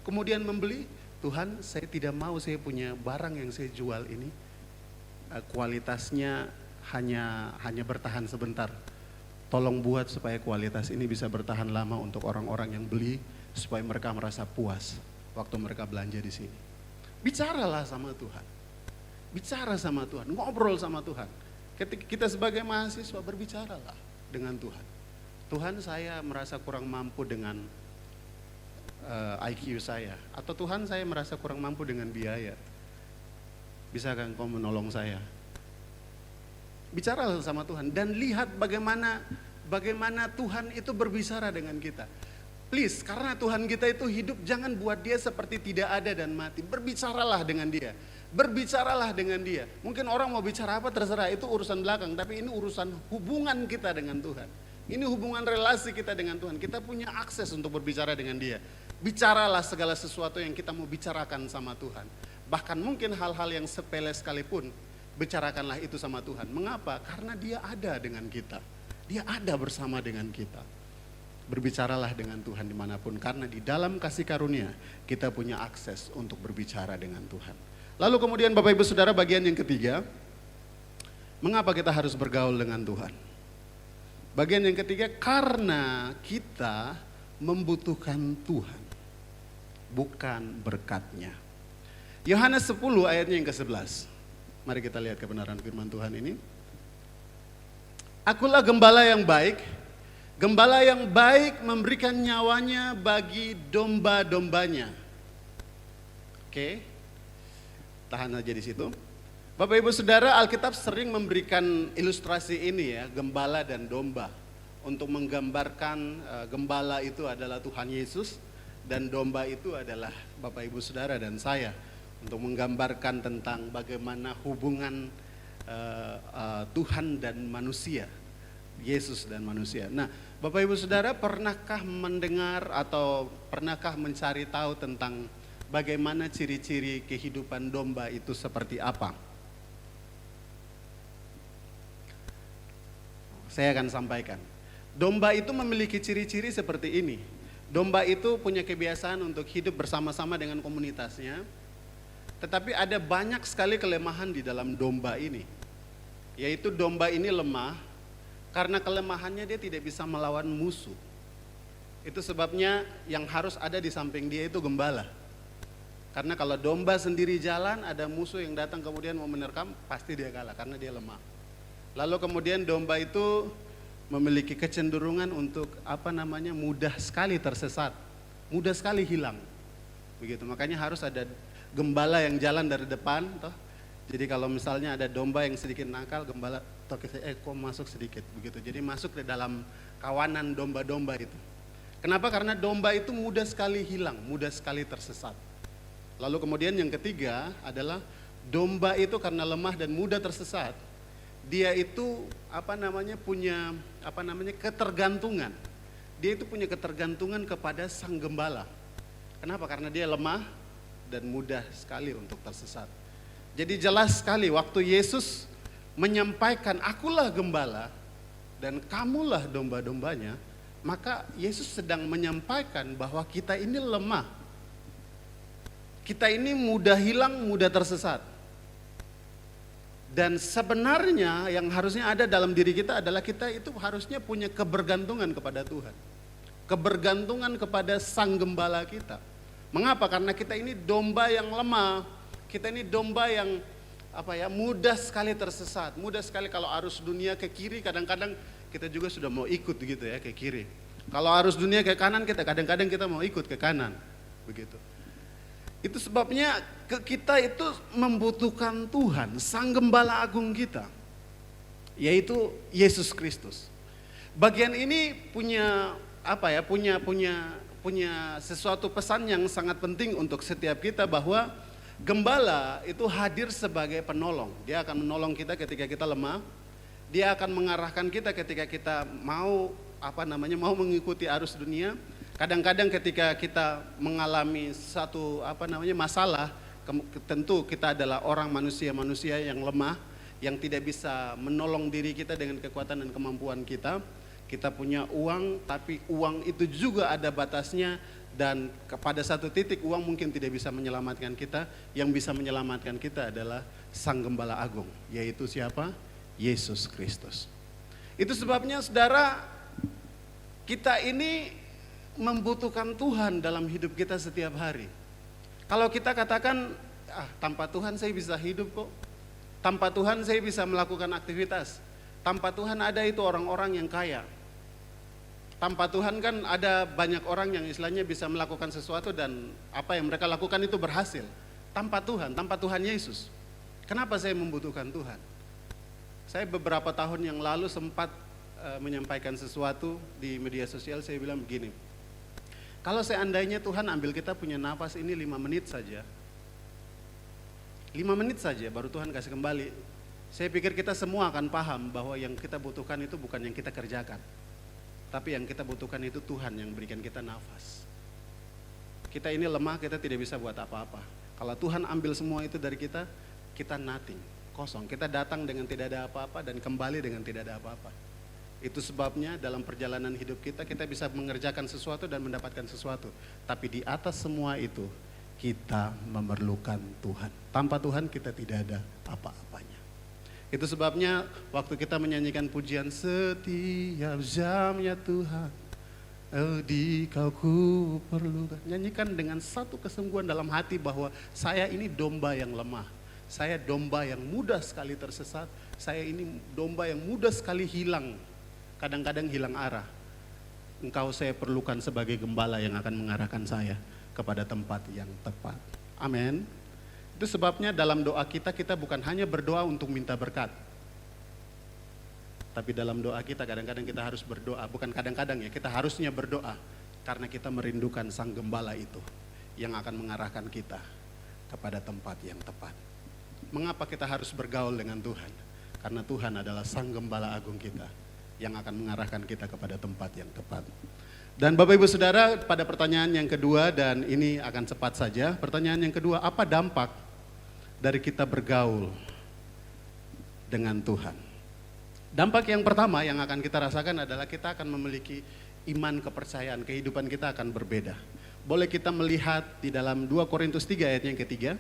kemudian membeli, Tuhan saya tidak mau saya punya barang yang saya jual ini, kualitasnya hanya bertahan sebentar. Tolong buat supaya kualitas ini bisa bertahan lama untuk orang-orang yang beli, supaya mereka merasa puas waktu mereka belanja di sini. Bicaralah sama Tuhan. Bicara sama Tuhan, ngobrol sama Tuhan. Ketika kita sebagai mahasiswa berbicaralah dengan Tuhan. Tuhan saya merasa kurang mampu dengan IQ saya. Atau Tuhan saya merasa kurang mampu dengan biaya. Bisakah engkau menolong saya? Bicaralah sama Tuhan dan lihat bagaimana Tuhan itu berbicara dengan kita. Please, karena Tuhan kita itu hidup, jangan buat dia seperti tidak ada dan mati. Berbicaralah dengan dia. Berbicaralah dengan dia. Mungkin orang mau bicara apa terserah, itu urusan belakang. Tapi ini urusan hubungan kita dengan Tuhan. Ini hubungan relasi kita dengan Tuhan. Kita punya akses untuk berbicara dengan dia. Bicaralah segala sesuatu yang kita mau bicarakan sama Tuhan. Bahkan mungkin hal-hal yang sepele sekalipun, bicarakanlah itu sama Tuhan. Mengapa? Karena dia ada dengan kita. Dia ada bersama dengan kita. Berbicaralah dengan Tuhan dimanapun. Karena di dalam kasih karunia kita punya akses untuk berbicara dengan Tuhan. Lalu kemudian Bapak Ibu Saudara, bagian yang ketiga, mengapa kita harus bergaul dengan Tuhan? Bagian yang ketiga, karena kita membutuhkan Tuhan, bukan berkatnya. Yohanes 10 ayatnya yang ke-11. Mari kita lihat kebenaran firman Tuhan ini. Akulah gembala yang baik. Gembala yang baik memberikan nyawanya bagi domba-dombanya. Oke. Tahan aja di situ. Bapak Ibu Saudara, Alkitab sering memberikan ilustrasi ini ya, gembala dan domba. Untuk menggambarkan gembala itu adalah Tuhan Yesus dan domba itu adalah Bapak Ibu Saudara dan saya. Untuk menggambarkan tentang bagaimana hubungan Tuhan dan manusia, Yesus dan manusia. Nah, Bapak Ibu Saudara, pernahkah mendengar atau pernahkah mencari tahu tentang bagaimana ciri-ciri kehidupan domba itu seperti apa? Saya akan sampaikan. Domba itu memiliki ciri-ciri seperti ini. Domba itu punya kebiasaan untuk hidup bersama-sama dengan komunitasnya. Tetapi ada banyak sekali kelemahan di dalam domba ini. Yaitu domba ini lemah, karena kelemahannya dia tidak bisa melawan musuh. Itu sebabnya yang harus ada di samping dia itu gembala. Karena kalau domba sendiri jalan, ada musuh yang datang kemudian mau menerkam, pasti dia kalah karena dia lemah. Lalu kemudian domba itu memiliki kecenderungan untuk mudah sekali tersesat, mudah sekali hilang. Begitu, makanya harus ada gembala yang jalan dari depan, toh. Jadi kalau misalnya ada domba yang sedikit nakal, gembala kok masuk sedikit, begitu. Jadi masuk ke dalam kawanan domba-domba itu. Kenapa? Karena domba itu mudah sekali hilang, mudah sekali tersesat. Lalu kemudian yang ketiga adalah domba itu karena lemah dan mudah tersesat, dia itu punya ketergantungan. Dia itu punya ketergantungan kepada sang gembala. Kenapa? Karena dia lemah dan mudah sekali untuk tersesat. Jadi jelas sekali waktu Yesus menyampaikan akulah gembala dan kamulah domba-dombanya, maka Yesus sedang menyampaikan bahwa kita ini lemah. Kita ini mudah hilang, mudah tersesat. Dan sebenarnya yang harusnya ada dalam diri kita adalah kita itu harusnya punya kebergantungan kepada Tuhan. Kebergantungan kepada sang gembala kita. Mengapa? Karena kita ini domba yang lemah. Kita ini domba yang mudah sekali tersesat. Mudah sekali kalau arus dunia ke kiri, kadang-kadang kita juga sudah mau ikut gitu ya ke kiri. Kalau arus dunia ke kanan, kadang-kadang kita mau ikut ke kanan. Begitu. Itu sebabnya kita itu membutuhkan Tuhan, sang gembala agung kita, yaitu Yesus Kristus. Bagian ini punya sesuatu pesan yang sangat penting untuk setiap kita, bahwa gembala itu hadir sebagai penolong. Dia akan menolong kita ketika kita lemah. Dia akan mengarahkan kita ketika kita mau mengikuti arus dunia. Kadang-kadang ketika kita mengalami satu masalah, tentu kita adalah orang manusia yang lemah, yang tidak bisa menolong diri kita dengan kekuatan dan kemampuan kita. Kita punya uang, tapi uang itu juga ada batasnya, dan pada satu titik uang mungkin tidak bisa menyelamatkan kita. Yang bisa menyelamatkan kita adalah Sang Gembala Agung, yaitu siapa? Yesus Kristus. Itu sebabnya saudara, kita ini membutuhkan Tuhan dalam hidup kita setiap hari. Kalau kita katakan, tanpa Tuhan saya bisa hidup kok. Tanpa Tuhan saya bisa melakukan aktivitas. Tanpa Tuhan ada itu orang-orang yang kaya. Tanpa Tuhan kan ada banyak orang yang istilahnya bisa melakukan sesuatu dan apa yang mereka lakukan itu berhasil. Tanpa Tuhan Yesus. Kenapa saya membutuhkan Tuhan? Saya beberapa tahun yang lalu sempat menyampaikan sesuatu di media sosial. Saya bilang begini, kalau seandainya Tuhan ambil kita punya nafas ini 5 menit saja, 5 menit saja baru Tuhan kasih kembali, saya pikir kita semua akan paham bahwa yang kita butuhkan itu bukan yang kita kerjakan, tapi yang kita butuhkan itu Tuhan yang berikan kita nafas. Kita ini lemah, kita tidak bisa buat apa-apa. Kalau Tuhan ambil semua itu dari kita, kita nothing, kosong. Kita datang dengan tidak ada apa-apa dan kembali dengan tidak ada apa-apa. Itu sebabnya dalam perjalanan hidup kita bisa mengerjakan sesuatu dan mendapatkan sesuatu. Tapi di atas semua itu kita memerlukan Tuhan. Tanpa Tuhan kita tidak ada apa-apanya. Itu sebabnya waktu kita menyanyikan pujian setiap jamnya Tuhan, di Kau ku perlukan. Nyanyikan dengan satu kesungguhan dalam hati bahwa saya ini domba yang lemah. Saya domba yang mudah sekali tersesat. Saya ini domba yang mudah sekali hilang. Kadang-kadang hilang arah. Engkau saya perlukan sebagai gembala yang akan mengarahkan saya kepada tempat yang tepat. Amin. Itu sebabnya dalam doa kita bukan hanya berdoa untuk minta berkat. Tapi dalam doa kita kadang-kadang kita harus berdoa. Bukan kadang-kadang ya, kita harusnya berdoa. Karena kita merindukan sang gembala itu yang akan mengarahkan kita kepada tempat yang tepat. Mengapa kita harus bergaul dengan Tuhan? Karena Tuhan adalah Sang Gembala Agung kita yang akan mengarahkan kita kepada tempat yang tepat. Dan Bapak Ibu Saudara, pada pertanyaan yang kedua, dan ini akan cepat saja. Pertanyaan yang kedua, apa dampak dari kita bergaul dengan Tuhan? Dampak yang pertama yang akan kita rasakan adalah kita akan memiliki iman, kepercayaan, kehidupan kita akan berbeda. Boleh kita melihat di dalam 2 Korintus 3 ayat yang ketiga.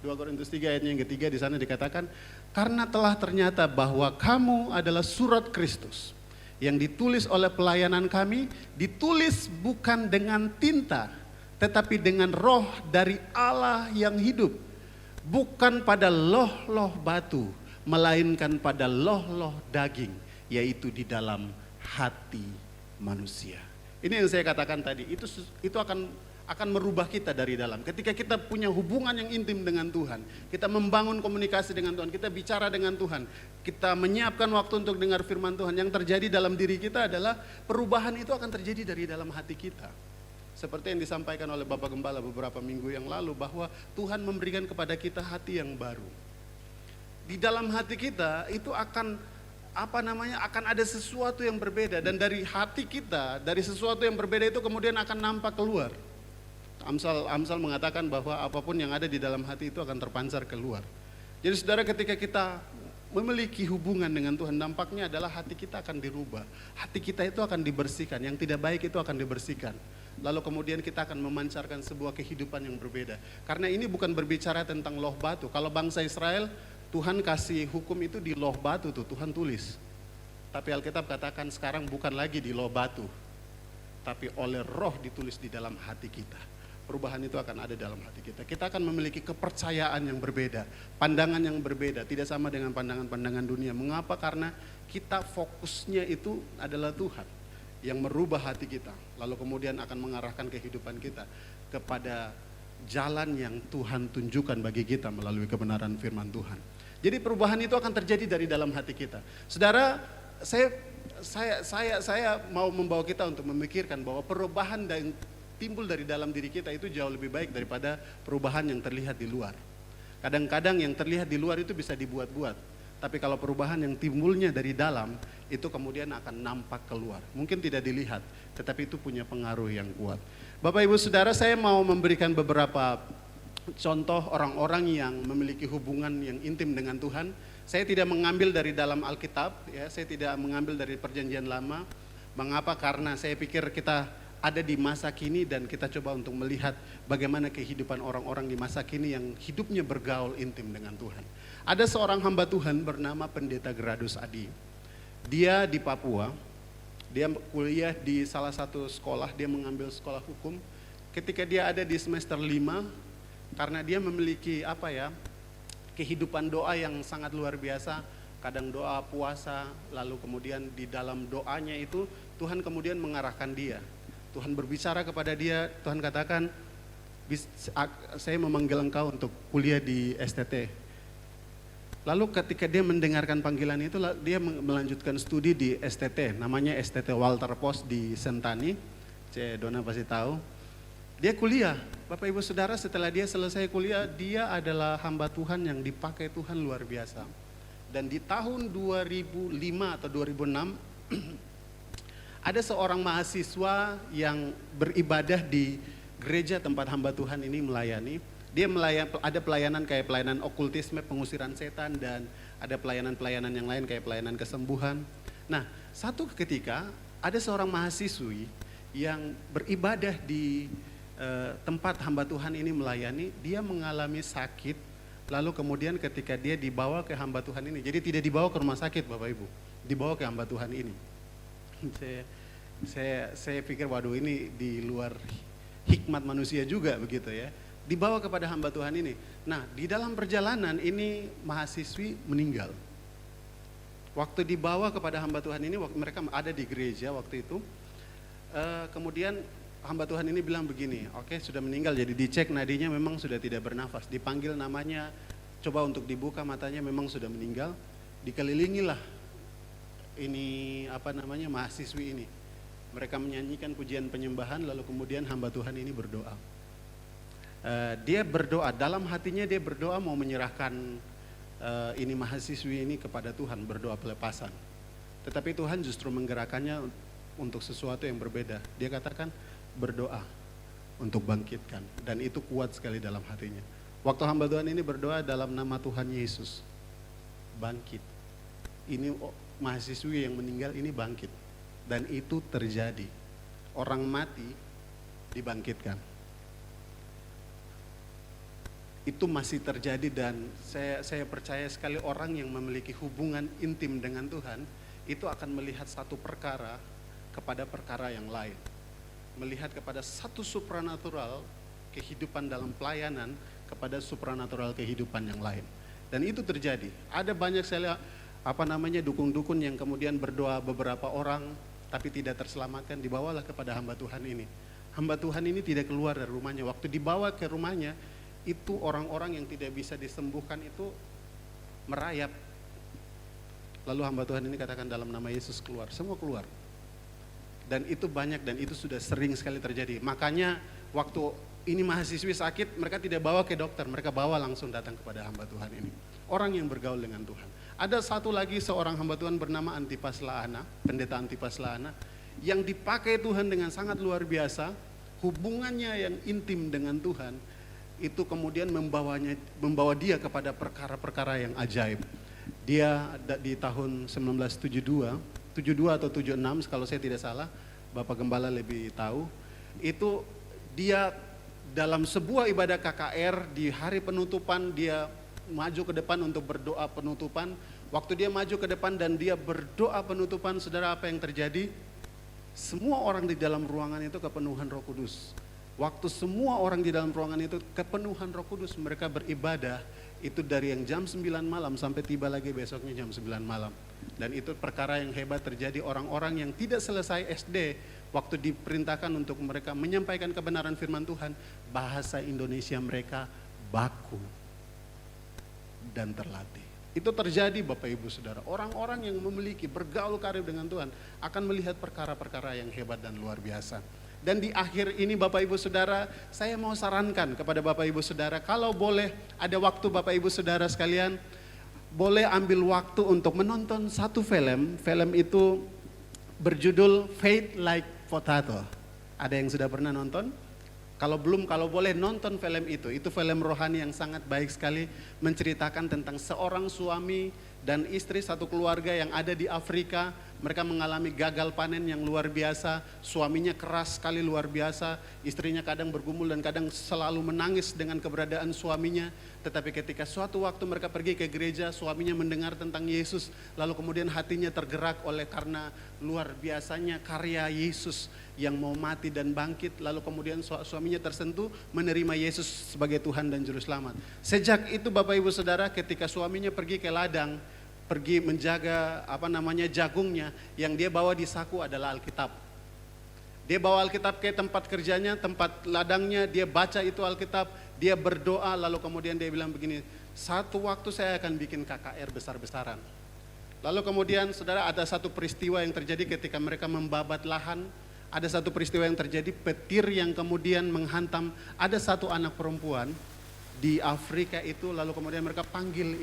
2 Korintus 3 ayat yang ketiga, di sana dikatakan, karena telah ternyata bahwa kamu adalah surat Kristus yang ditulis oleh pelayanan kami, ditulis bukan dengan tinta, tetapi dengan roh dari Allah yang hidup, bukan pada loh-loh batu, melainkan pada loh-loh daging, yaitu di dalam hati manusia. Ini yang saya katakan tadi, itu akan merubah kita dari dalam. Ketika kita punya hubungan yang intim dengan Tuhan, kita membangun komunikasi dengan Tuhan, kita bicara dengan Tuhan, kita menyiapkan waktu untuk dengar firman Tuhan, yang terjadi dalam diri kita adalah perubahan itu akan terjadi dari dalam hati kita. Seperti yang disampaikan oleh Bapak Gembala beberapa minggu yang lalu, bahwa Tuhan memberikan kepada kita hati yang baru. Di dalam hati kita itu akan ada sesuatu yang berbeda, dan dari hati kita, dari sesuatu yang berbeda itu kemudian akan nampak keluar. Amsal mengatakan bahwa apapun yang ada di dalam hati itu akan terpancar keluar. Jadi saudara, ketika kita memiliki hubungan dengan Tuhan, dampaknya adalah hati kita akan dirubah. Hati kita itu akan dibersihkan, yang tidak baik itu akan dibersihkan. Lalu kemudian kita akan memancarkan sebuah kehidupan yang berbeda. Karena ini bukan berbicara tentang loh batu. Kalau bangsa Israel, Tuhan kasih hukum itu di loh batu tuh, Tuhan tulis. Tapi Alkitab katakan sekarang bukan lagi di loh batu, tapi oleh roh ditulis di dalam hati kita. Perubahan itu akan ada dalam hati kita. Kita akan memiliki kepercayaan yang berbeda, pandangan yang berbeda, tidak sama dengan pandangan-pandangan dunia. Mengapa? Karena kita fokusnya itu adalah Tuhan yang merubah hati kita, lalu kemudian akan mengarahkan kehidupan kita kepada jalan yang Tuhan tunjukkan bagi kita melalui kebenaran firman Tuhan. Jadi perubahan itu akan terjadi dari dalam hati kita. Saudara, saya mau membawa kita untuk memikirkan bahwa perubahan dan timbul dari dalam diri kita itu jauh lebih baik daripada perubahan yang terlihat di luar. Kadang-kadang yang terlihat di luar itu bisa dibuat-buat, tapi kalau perubahan yang timbulnya dari dalam itu kemudian akan nampak keluar. Mungkin tidak dilihat, tetapi itu punya pengaruh yang kuat. Bapak Ibu Saudara, saya mau memberikan beberapa contoh orang-orang yang memiliki hubungan yang intim dengan Tuhan. Saya tidak mengambil dari dalam Alkitab, ya, saya tidak mengambil dari Perjanjian Lama. Mengapa? Karena saya pikir kita ada di masa kini dan kita coba untuk melihat bagaimana kehidupan orang-orang di masa kini yang hidupnya bergaul intim dengan Tuhan. Ada seorang hamba Tuhan bernama Pendeta Gradus Adi. Dia di Papua, dia kuliah di salah satu sekolah, dia mengambil sekolah hukum. Ketika dia ada di semester 5, karena dia memiliki kehidupan doa yang sangat luar biasa, kadang doa puasa, lalu kemudian di dalam doanya itu Tuhan kemudian mengarahkan dia. Tuhan berbicara kepada dia, Tuhan katakan, saya memanggil engkau untuk kuliah di STT. Lalu ketika dia mendengarkan panggilan itu, dia melanjutkan studi di STT, namanya STT Walter Post di Sentani, Dona pasti tahu. Dia kuliah, Bapak Ibu Saudara, setelah dia selesai kuliah, dia adalah hamba Tuhan yang dipakai Tuhan luar biasa. Dan di tahun 2005 atau 2006, ada seorang mahasiswa yang beribadah di gereja tempat hamba Tuhan ini melayani. Dia ada pelayanan kayak pelayanan okultisme, pengusiran setan, dan ada pelayanan-pelayanan yang lain kayak pelayanan kesembuhan. Nah, satu ketika ada seorang mahasiswi yang beribadah di tempat hamba Tuhan ini melayani, dia mengalami sakit, lalu kemudian ketika dia dibawa ke hamba Tuhan ini, jadi tidak dibawa ke rumah sakit Bapak Ibu, dibawa ke hamba Tuhan ini. Saya pikir waduh, ini di luar hikmat manusia juga begitu ya. Dibawa kepada hamba Tuhan ini. Nah, di dalam perjalanan ini mahasiswi meninggal. Waktu dibawa kepada hamba Tuhan ini, mereka ada di gereja waktu itu. Kemudian hamba Tuhan ini bilang begini, oke, sudah meninggal, jadi dicek nadinya memang sudah tidak bernafas. Dipanggil namanya, coba untuk dibuka matanya, memang sudah meninggal. Dikelilingilah ini mahasiswi ini. Mereka menyanyikan pujian penyembahan, lalu kemudian hamba Tuhan ini berdoa. Dia berdoa, dalam hatinya dia berdoa mau menyerahkan ini mahasiswi ini kepada Tuhan berdoa pelepasan. Tetapi Tuhan justru menggerakkannya untuk sesuatu yang berbeda. Dia katakan berdoa untuk bangkitkan, dan itu kuat sekali dalam hatinya. Waktu hamba Tuhan ini berdoa dalam nama Tuhan Yesus, bangkit. Ini mahasiswi yang meninggal ini bangkit, dan itu terjadi. Orang mati dibangkitkan. Itu masih terjadi, dan saya percaya sekali orang yang memiliki hubungan intim dengan Tuhan itu akan melihat satu perkara kepada perkara yang lain. Melihat kepada satu supranatural kehidupan dalam pelayanan kepada supranatural kehidupan yang lain. Dan itu terjadi. Ada banyak saya lihat dukun-dukun yang kemudian berdoa beberapa orang tapi tidak terselamatkan, dibawalah kepada hamba Tuhan ini. Hamba Tuhan ini tidak keluar dari rumahnya. Waktu dibawa ke rumahnya, itu orang-orang yang tidak bisa disembuhkan itu merayap. Lalu hamba Tuhan ini katakan dalam nama Yesus keluar, semua keluar. Dan itu banyak, dan itu sudah sering sekali terjadi. Makanya waktu ini mahasiswi sakit, mereka tidak bawa ke dokter, mereka bawa langsung datang kepada hamba Tuhan ini. Orang yang bergaul dengan Tuhan. Ada satu lagi seorang hamba Tuhan bernama Antipas Laana, pendeta Antipas Laana, yang dipakai Tuhan dengan sangat luar biasa, hubungannya yang intim dengan Tuhan, itu kemudian membawa dia kepada perkara-perkara yang ajaib. Dia di tahun 1972 atau 76 kalau saya tidak salah, Bapak Gembala lebih tahu, itu dia dalam sebuah ibadah KKR di hari penutupan dia maju ke depan untuk berdoa penutupan. Waktu dia maju ke depan dan dia berdoa penutupan, saudara, apa yang terjadi? Semua orang di dalam ruangan itu kepenuhan Roh Kudus. Waktu semua orang di dalam ruangan itu kepenuhan Roh Kudus, mereka beribadah itu dari yang jam 9 malam sampai tiba lagi besoknya jam 9 malam. Dan itu perkara yang hebat terjadi. Orang-orang yang tidak selesai SD, waktu diperintahkan untuk mereka menyampaikan kebenaran firman Tuhan, bahasa Indonesia mereka baku dan terlatih. Itu terjadi Bapak Ibu Saudara. Orang-orang yang memiliki bergaul karib dengan Tuhan akan melihat perkara-perkara yang hebat dan luar biasa. Dan di akhir ini Bapak Ibu Saudara, saya mau sarankan kepada Bapak Ibu Saudara, kalau boleh ada waktu Bapak Ibu Saudara sekalian, boleh ambil waktu untuk menonton satu film. Film itu berjudul Faith Like Potato. Ada yang sudah pernah nonton? Kalau belum, kalau boleh nonton film itu. Itu film rohani yang sangat baik sekali, menceritakan tentang seorang suami dan istri satu keluarga yang ada di Afrika. Mereka mengalami gagal panen yang luar biasa, suaminya keras sekali luar biasa, istrinya kadang bergumul dan kadang selalu menangis dengan keberadaan suaminya. Tetapi ketika suatu waktu mereka pergi ke gereja, suaminya mendengar tentang Yesus, lalu kemudian hatinya tergerak oleh karena luar biasanya karya Yesus yang mau mati dan bangkit, lalu kemudian suaminya tersentuh menerima Yesus sebagai Tuhan dan Juru Selamat. Sejak itu Bapak Ibu Saudara, ketika suaminya pergi ke ladang, pergi menjaga jagungnya, yang dia bawa di saku adalah Alkitab. Dia bawa Alkitab ke tempat kerjanya, tempat ladangnya, dia baca itu Alkitab, dia berdoa, lalu kemudian dia bilang begini, satu waktu saya akan bikin KKR besar-besaran. Lalu kemudian saudara, ada satu peristiwa yang terjadi ketika mereka membabat lahan, ada satu peristiwa yang terjadi, petir yang kemudian menghantam, ada satu anak perempuan di Afrika itu, lalu kemudian mereka panggil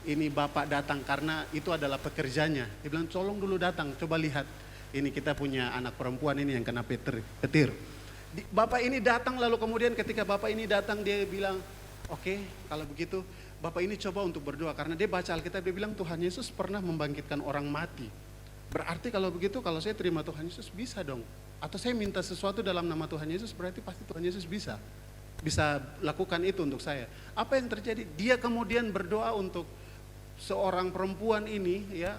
ini bapak datang karena itu adalah pekerjanya. Dia bilang, tolong dulu datang, coba lihat. Ini kita punya anak perempuan ini yang kena petir. Bapak ini datang, lalu kemudian ketika bapak ini datang dia bilang, oke, kalau begitu bapak ini coba untuk berdoa. Karena dia baca Alkitab, dia bilang Tuhan Yesus pernah membangkitkan orang mati. Berarti kalau begitu, kalau saya terima Tuhan Yesus bisa dong. Atau saya minta sesuatu dalam nama Tuhan Yesus, berarti pasti Tuhan Yesus bisa lakukan itu untuk saya. Apa yang terjadi? Dia kemudian berdoa untuk seorang perempuan ini ya,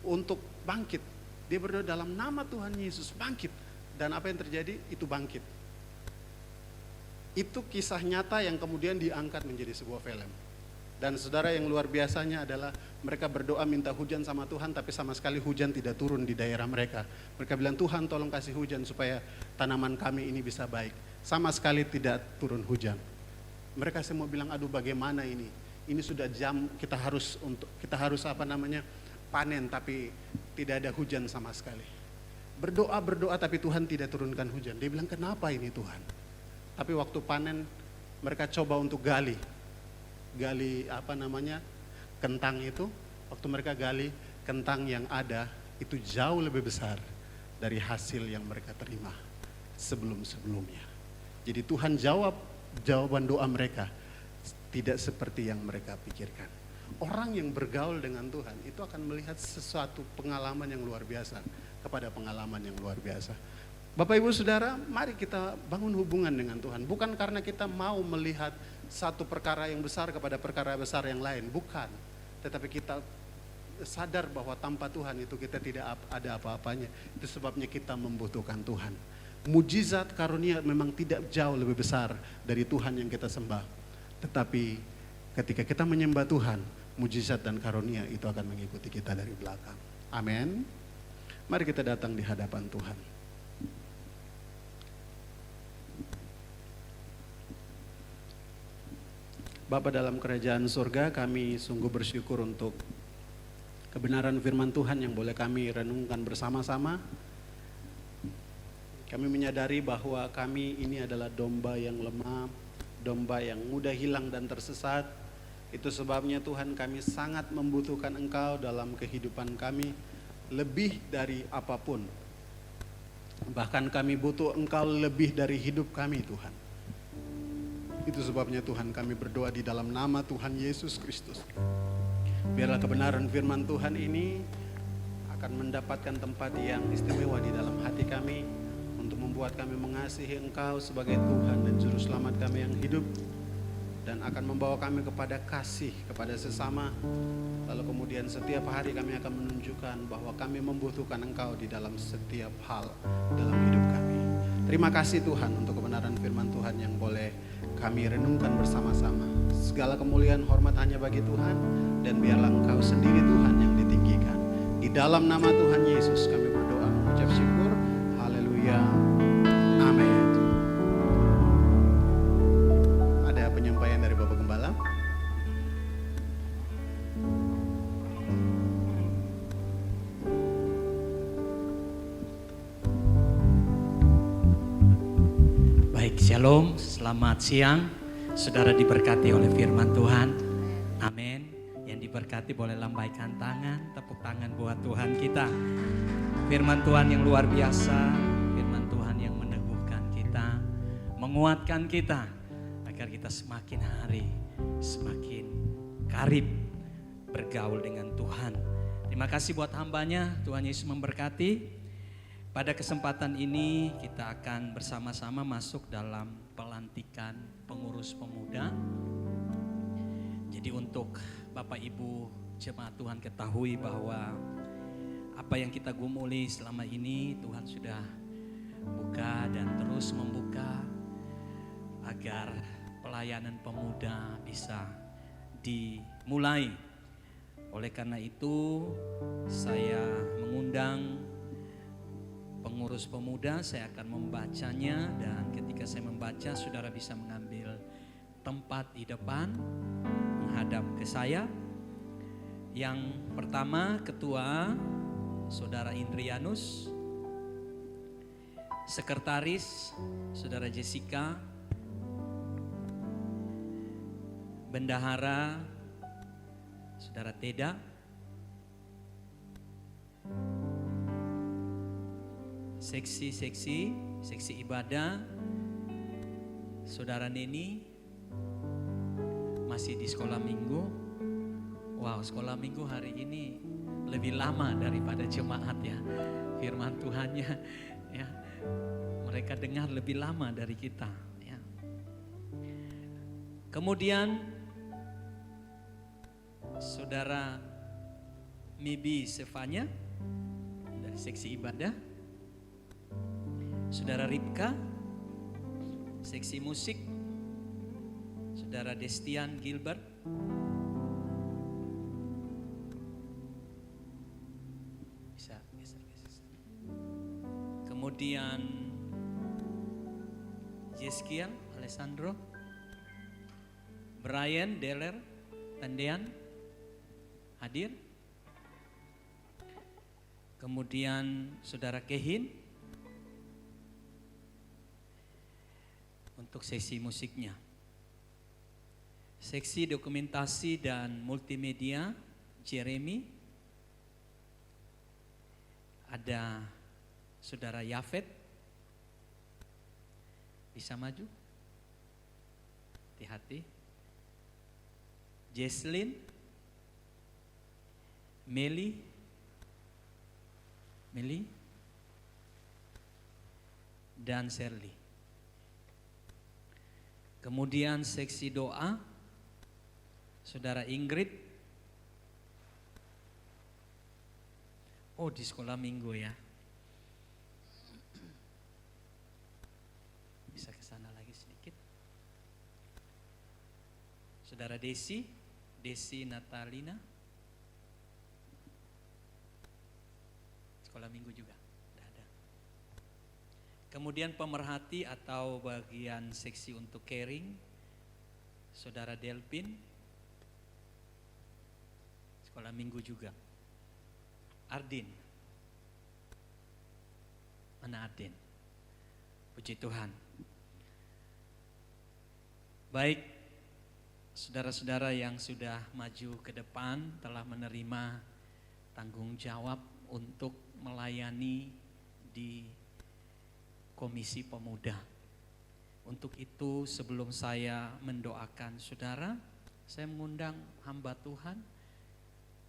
untuk bangkit. Dia berdoa dalam nama Tuhan Yesus, bangkit. Dan apa yang terjadi? Itu bangkit. Itu kisah nyata yang kemudian diangkat menjadi sebuah film. Dan saudara, yang luar biasanya adalah mereka berdoa minta hujan sama Tuhan, tapi sama sekali hujan tidak turun di daerah mereka. Mereka bilang, Tuhan tolong kasih hujan supaya tanaman kami ini bisa baik. Sama sekali tidak turun hujan. Mereka semua bilang, aduh bagaimana ini? Ini sudah jam kita harus panen, tapi tidak ada hujan sama sekali. Berdoa tapi Tuhan tidak turunkan hujan. Dia bilang, kenapa ini Tuhan? Tapi waktu panen mereka coba untuk gali kentang itu, waktu mereka gali, kentang yang ada itu jauh lebih besar dari hasil yang mereka terima sebelum-sebelumnya. Jadi Tuhan jawaban doa mereka tidak seperti yang mereka pikirkan. Orang yang bergaul dengan Tuhan itu akan melihat sesuatu pengalaman yang luar biasa kepada pengalaman yang luar biasa. Bapak Ibu Saudara, mari kita bangun hubungan dengan Tuhan. Bukan karena kita mau melihat satu perkara yang besar kepada perkara besar yang lain, bukan. Tetapi kita sadar bahwa tanpa Tuhan itu kita tidak ada apa-apanya. Itu sebabnya kita membutuhkan Tuhan. Mujizat karunia memang tidak jauh lebih besar dari Tuhan yang kita sembah. Tetapi ketika kita menyembah Tuhan, mujizat dan karunia itu akan mengikuti kita dari belakang. Amin. Mari kita datang di hadapan Tuhan. Bapa dalam kerajaan surga, kami sungguh bersyukur untuk kebenaran firman Tuhan yang boleh kami renungkan bersama-sama. Kami menyadari bahwa kami ini adalah domba yang lemah, domba yang mudah hilang dan tersesat. Itu sebabnya Tuhan, kami sangat membutuhkan Engkau dalam kehidupan kami lebih dari apapun. Bahkan kami butuh Engkau lebih dari hidup kami, Tuhan. Itu sebabnya Tuhan, kami berdoa di dalam nama Tuhan Yesus Kristus. Biarlah kebenaran firman Tuhan ini akan mendapatkan tempat yang istimewa di dalam hati kami untuk membuat kami mengasihi Engkau sebagai Tuhan dan Juru Selamat kami yang hidup, dan akan membawa kami kepada kasih kepada sesama. Lalu kemudian setiap hari kami akan menunjukkan bahwa kami membutuhkan Engkau di dalam setiap hal dalam hidup kami. Terima kasih Tuhan untuk kebenaran firman Tuhan yang boleh kami renungkan bersama-sama. Segala kemuliaan hormat hanya bagi Tuhan, dan biarlah Engkau sendiri Tuhan yang ditinggikan. Di dalam nama Tuhan Yesus kami berdoa mengucap syukur. Haleluya. Amin. Ada penyampaian dari Bapak Gembala? Shalom, selamat siang. Saudara diberkati oleh firman Tuhan. Amin. Yang diberkati boleh lambaikan tangan, tepuk tangan buat Tuhan kita. Firman Tuhan yang luar biasa, firman Tuhan yang meneguhkan kita, menguatkan kita agar kita semakin hari semakin karib bergaul dengan Tuhan. Terima kasih buat hambanya, Tuhan Yesus memberkati. Pada kesempatan ini kita akan bersama-sama masuk dalam pelantikan pengurus pemuda. Jadi untuk Bapak Ibu jemaat Tuhan ketahui bahwa apa yang kita gumuli selama ini Tuhan sudah buka dan terus membuka agar pelayanan pemuda bisa dimulai. Oleh karena itu saya mengundang pengurus pemuda, saya akan membacanya, dan ketika saya membaca saudara bisa mengambil tempat di depan menghadap ke saya. Yang pertama ketua saudara Indrianus, sekretaris saudara Jessica, bendahara saudara Teda, seksi ibadah saudara Neni masih di sekolah minggu. Wow, sekolah minggu hari ini lebih lama daripada jemaat ya. Firman Tuhannya ya, mereka dengar lebih lama dari kita ya. Kemudian saudara Mibi Sevanya dari seksi ibadah, saudara Ripka seksi musik, saudara Destian Gilbert, bisa geser. Kemudian Jeskiel Alessandro, Brian Deller Tendean hadir. Kemudian saudara Kehin untuk sesi musiknya. Seksi dokumentasi dan multimedia, Jeremy. Ada Saudara Yafet. Bisa maju? Hati-hati. Jesslyn. Meli. Dan Shirley. Kemudian seksi doa, Saudara Ingrid. Oh, di sekolah minggu ya. Bisa ke sana lagi sedikit. Saudara Desi Natalina. Sekolah minggu juga. Ada. Kemudian pemerhati atau bagian seksi untuk caring, Saudara Delpin. Sekolah minggu juga. Ardin. Mana Ardin? Puji Tuhan. Baik, saudara-saudara yang sudah maju ke depan telah menerima tanggung jawab untuk melayani di Komisi Pemuda. Untuk itu sebelum saya mendoakan saudara, saya mengundang hamba Tuhan,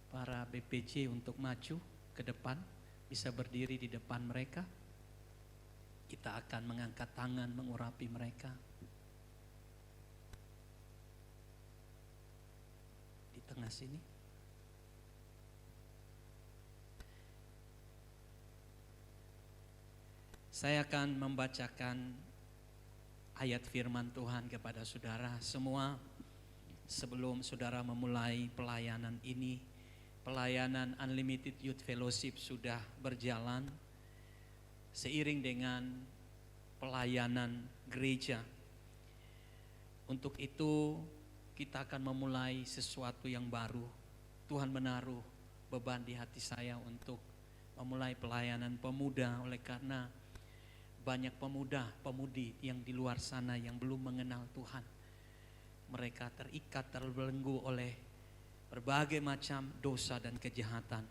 para BPJ untuk maju ke depan, bisa berdiri di depan mereka. Kita akan mengangkat tangan mengurapi mereka. Di tengah sini. Saya akan membacakan ayat firman Tuhan kepada saudara semua sebelum saudara memulai pelayanan ini. Pelayanan Unlimited Youth Fellowship sudah berjalan seiring dengan pelayanan gereja. Untuk itu kita akan memulai sesuatu yang baru. Tuhan menaruh beban di hati saya untuk memulai pelayanan pemuda, oleh karena banyak pemuda-pemudi yang di luar sana yang belum mengenal Tuhan. Mereka terikat, terbelenggu oleh berbagai macam dosa dan kejahatan.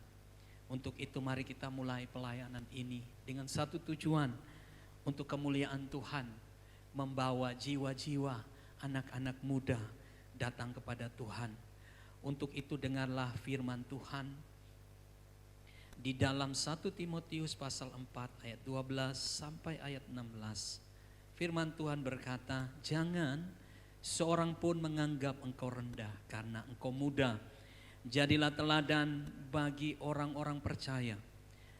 Untuk itu mari kita mulai pelayanan ini dengan satu tujuan, untuk kemuliaan Tuhan, membawa jiwa-jiwa anak-anak muda datang kepada Tuhan. Untuk itu dengarlah firman Tuhan di dalam 1 Timotius pasal 4 ayat 12 sampai ayat 16. Firman Tuhan berkata, jangan seorang pun menganggap engkau rendah karena engkau muda. Jadilah teladan bagi orang-orang percaya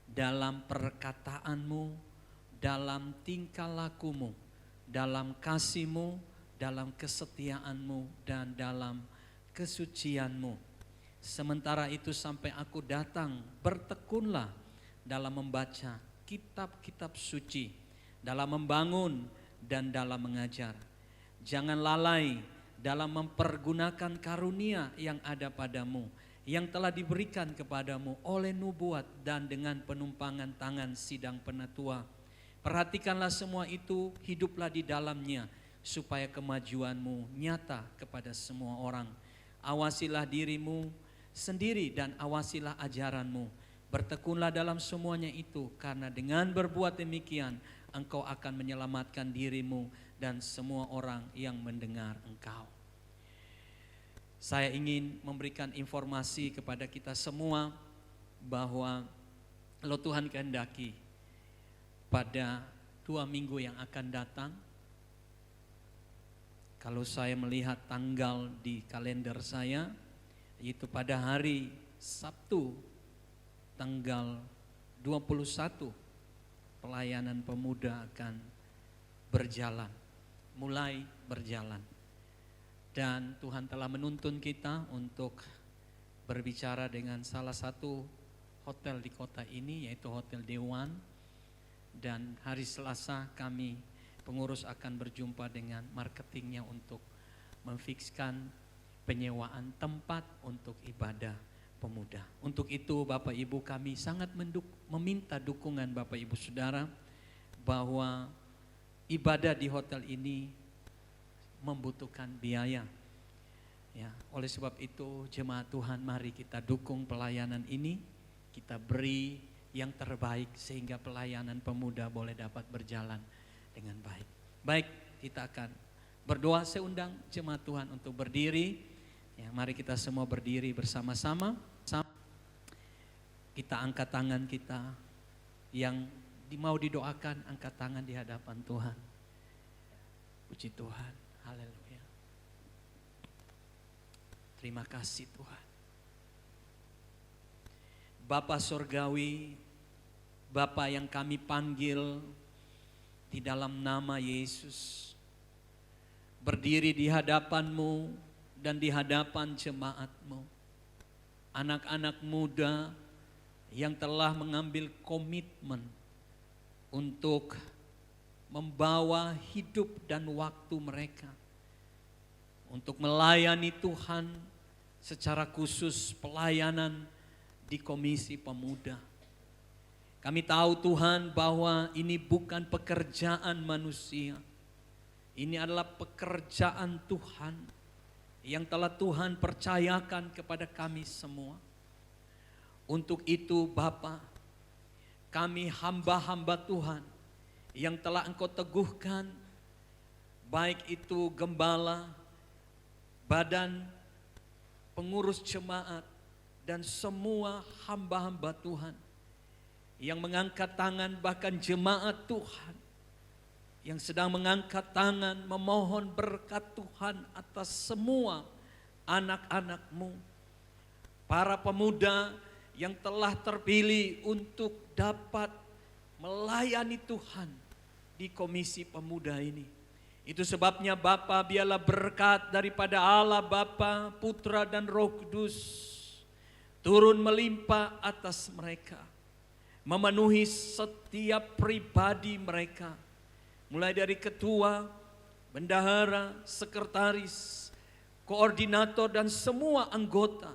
dalam perkataanmu, dalam tingkah lakumu, dalam kasihmu, dalam kesetiaanmu, dan dalam kesucianmu. Sementara itu sampai aku datang, bertekunlah dalam membaca kitab-kitab suci, dalam membangun dan dalam mengajar. Jangan lalai dalam mempergunakan karunia yang ada padamu, yang telah diberikan kepadamu oleh nubuat dan dengan penumpangan tangan sidang penatua. Perhatikanlah semua itu, hiduplah di dalamnya, supaya kemajuanmu nyata kepada semua orang. Awasilah dirimu sendiri dan awasilah ajaranmu. Bertekunlah dalam semuanya itu, karena dengan berbuat demikian engkau akan menyelamatkan dirimu dan semua orang yang mendengar engkau. Saya ingin memberikan informasi kepada kita semua bahwa kalau Tuhan kehendaki pada 2 minggu yang akan datang, kalau saya melihat tanggal di kalender saya, yaitu pada hari Sabtu tanggal 21 pelayanan pemuda akan mulai berjalan. Dan Tuhan telah menuntun kita untuk berbicara dengan salah satu hotel di kota ini, yaitu Hotel Dewan. Dan hari Selasa kami pengurus akan berjumpa dengan marketingnya untuk memfikskan penyewaan tempat untuk ibadah pemuda. Untuk itu Bapak Ibu, kami sangat meminta dukungan Bapak Ibu Saudara bahwa ibadah di hotel ini membutuhkan biaya. Ya, oleh sebab itu jemaat Tuhan, mari kita dukung pelayanan ini, kita beri yang terbaik sehingga pelayanan pemuda boleh dapat berjalan dengan baik. Baik, kita akan berdoa. Saya undang jemaat Tuhan untuk berdiri. Ya, mari kita semua berdiri bersama-sama. Kita angkat tangan kita, yang mau didoakan angkat tangan di hadapan Tuhan. Puji Tuhan, haleluya. Terima kasih Tuhan. Bapa Sorgawi, Bapa yang kami panggil di dalam nama Yesus, berdiri di hadapan-Mu dan di hadapan jemaat-Mu. Anak-anak muda yang telah mengambil komitmen untuk membawa hidup dan waktu mereka untuk melayani Tuhan, secara khusus pelayanan di Komisi Pemuda. Kami tahu Tuhan bahwa ini bukan pekerjaan manusia. Ini adalah pekerjaan Tuhan yang telah Tuhan percayakan kepada kami semua. Untuk itu Bapa, kami hamba-hamba Tuhan yang telah Engkau teguhkan, baik itu gembala, badan, pengurus jemaat, dan semua hamba-hamba Tuhan yang mengangkat tangan, bahkan jemaat Tuhan yang sedang mengangkat tangan memohon berkat Tuhan atas semua anak-anak-Mu, para pemuda yang telah terpilih untuk dapat melayani Tuhan di Komisi Pemuda ini. Itu sebabnya Bapa, biarlah berkat daripada Allah Bapa, Putra dan Roh Kudus turun melimpah atas mereka, memenuhi setiap pribadi mereka, mulai dari ketua, bendahara, sekretaris, koordinator dan semua anggota.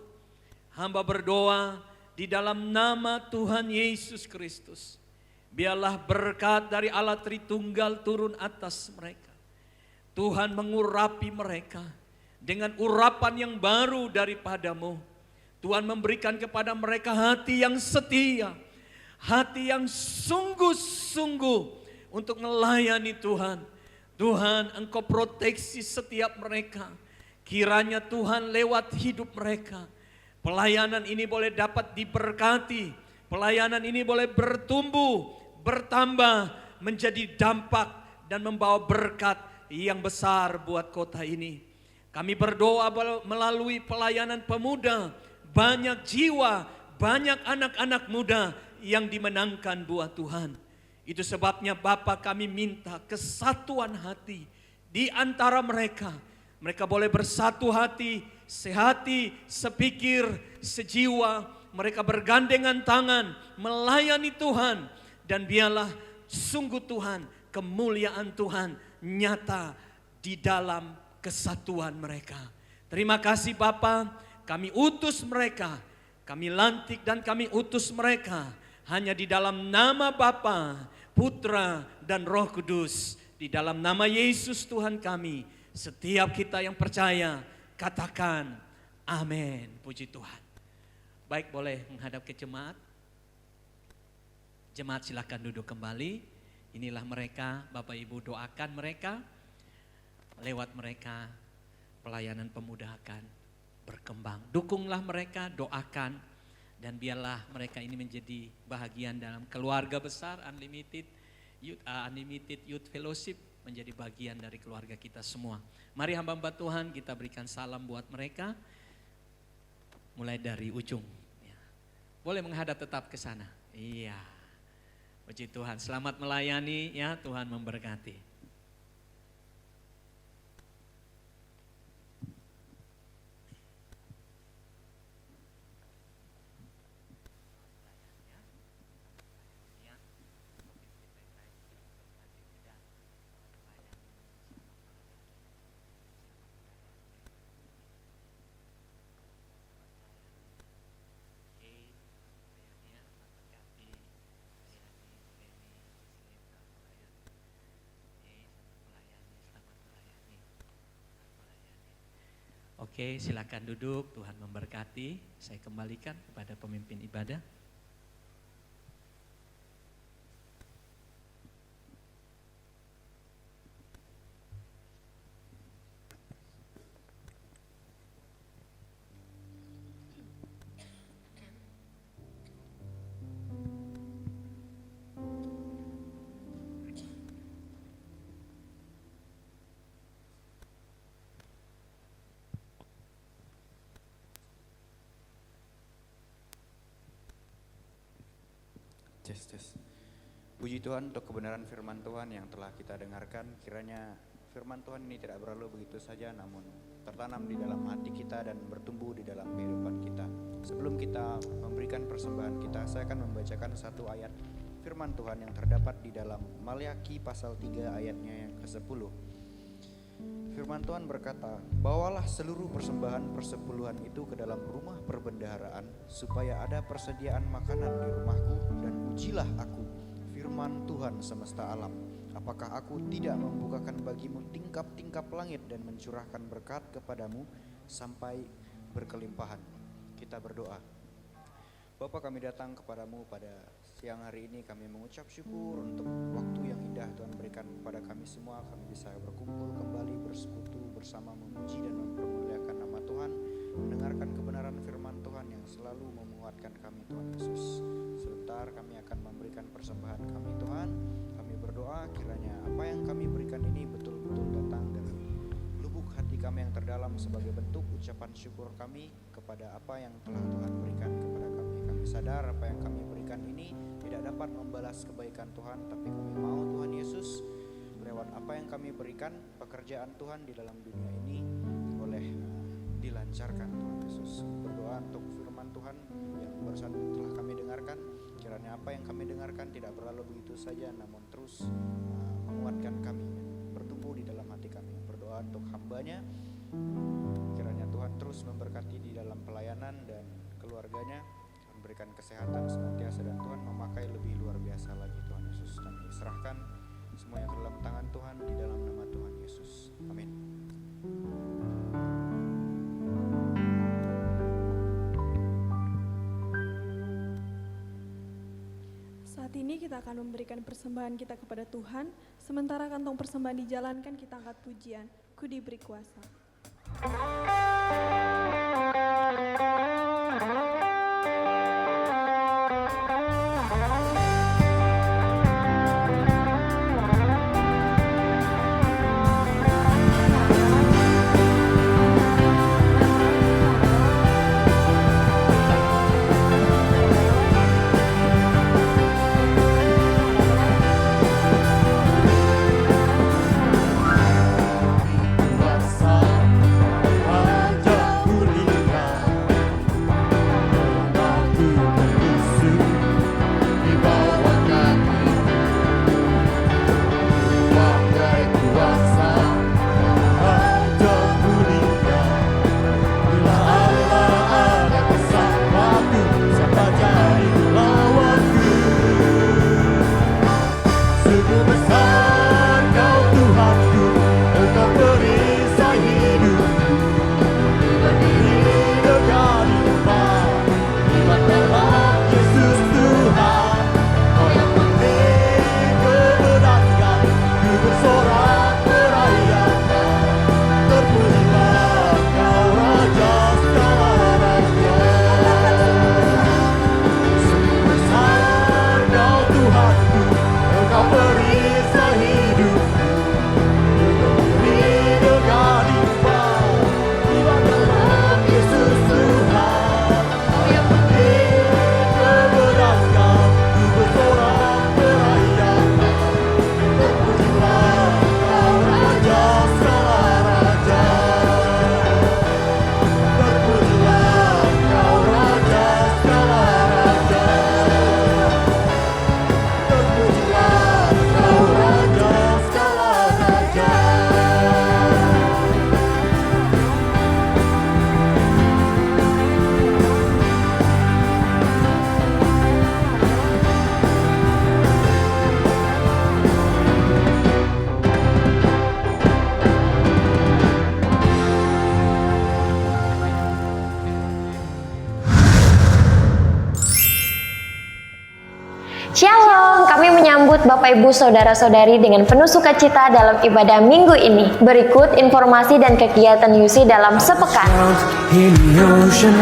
Hamba berdoa di dalam nama Tuhan Yesus Kristus, biarlah berkat dari Allah Tritunggal turun atas mereka. Tuhan mengurapi mereka dengan urapan yang baru daripada-Mu. Tuhan memberikan kepada mereka hati yang setia, hati yang sungguh-sungguh untuk melayani Tuhan. Tuhan, Engkau proteksi setiap mereka. Kiranya Tuhan lewat hidup mereka, pelayanan ini boleh dapat diberkati. Pelayanan ini boleh bertumbuh, bertambah, menjadi dampak dan membawa berkat yang besar buat kota ini. Kami berdoa melalui pelayanan pemuda, banyak jiwa, banyak anak-anak muda yang dimenangkan buat Tuhan. Itu sebabnya Bapa, kami minta kesatuan hati di antara mereka. Mereka boleh bersatu hati, sehati, sepikir, sejiwa. Mereka bergandengan tangan melayani Tuhan. Dan biarlah sungguh Tuhan, kemuliaan Tuhan nyata di dalam kesatuan mereka. Terima kasih Bapa, kami utus mereka, kami lantik dan kami utus mereka hanya di dalam nama Bapa, Putra dan Roh Kudus. Di dalam nama Yesus Tuhan kami, setiap kita yang percaya katakan amin. Puji Tuhan. Baik, boleh menghadap ke jemaat. Jemaat silakan duduk kembali. Inilah mereka, Bapak Ibu doakan mereka. Lewat mereka pelayanan pemuda akan berkembang. Dukunglah mereka, doakan. Dan biarlah mereka ini menjadi bahagian dalam keluarga besar Unlimited Youth Fellowship, menjadi bagian dari keluarga kita semua. Mari hamba-hamba Tuhan kita berikan salam buat mereka. Mulai dari ujung. Boleh menghadap tetap ke sana. Iya. Puji Tuhan, selamat melayani ya, Tuhan memberkati. Oke, silakan duduk. Tuhan memberkati. Saya kembalikan kepada pemimpin ibadah. Puji Tuhan untuk kebenaran firman Tuhan yang telah kita dengarkan. Kiranya firman Tuhan ini tidak berlalu begitu saja, namun tertanam di dalam hati kita dan bertumbuh di dalam kehidupan kita. Sebelum kita memberikan persembahan kita, saya akan membacakan satu ayat firman Tuhan yang terdapat di dalam Maliaki pasal 3 ayatnya yang ke-10. Firman Tuhan berkata, "Bawalah seluruh persembahan persepuluhan itu ke dalam rumah perbendaharaan, supaya ada persediaan makanan di rumahku, dan ujilah aku, firman Tuhan semesta alam. Apakah aku tidak membukakan bagimu tingkap-tingkap langit dan mencurahkan berkat kepadamu sampai berkelimpahan?" Kita berdoa. Bapa, kami datang kepadamu pada siang hari ini. Kami mengucap syukur untuk waktu yang indah Tuhan berikan kepada kami semua. Kami bisa berkumpul kembali, bersekutu bersama, memuji dan mempermuliakan nama Tuhan, mendengarkan kebenaran firman Tuhan yang selalu menguatkan kami, Tuhan Yesus. Sebentar kami akan memberikan persembahan kami, Tuhan. Kami berdoa kiranya apa yang kami berikan ini betul-betul datang dari lubuk hati kami yang terdalam sebagai bentuk ucapan syukur kami kepada apa yang telah Tuhan berikan kepada kami. Kami sadar apa yang kami berikan ini tidak dapat membalas kebaikan Tuhan, tapi kami mau Tuhan Yesus, lewat apa yang kami berikan, pekerjaan Tuhan di dalam dunia ini boleh dilancarkan, Tuhan Yesus. Berdoa untuk firman Tuhan yang barusan telah kami dengarkan. Kiranya apa yang kami dengarkan tidak berlalu begitu saja, namun terus menguatkan kami, bertumbuh di dalam hati kami. Berdoa untuk hambanya, kiranya Tuhan terus memberkati di dalam pelayanan dan keluarganya, memberikan kesehatan senantiasa, dan Tuhan memakai lebih luar biasa lagi, Tuhan Yesus. Kami serahkan semuanya ke dalam tangan Tuhan, di dalam nama Tuhan Yesus. Amin. Saat ini kita akan memberikan persembahan kita kepada Tuhan. Sementara kantong persembahan dijalankan, kita angkat pujian. Ku diberi kuasa. Kuasa wajah menyambut Bapak Ibu Saudara-saudari dengan penuh sukacita dalam ibadah minggu ini. Berikut informasi dan kegiatan UC dalam sepekan. In the ocean,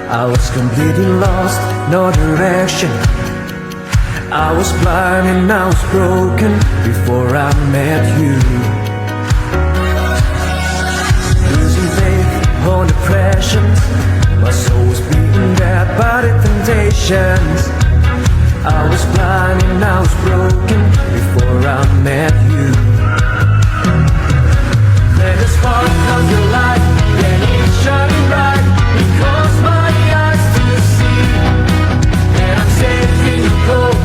I was completely lost, no direction. I was blind and I was broken before I met you. Losing faith on depression, my soul was beaten down by the temptations. I was blind and I was broken before I met you. Let the spark of your light, let it shine bright. It caused my eyes to see, and I'm safe in your cold.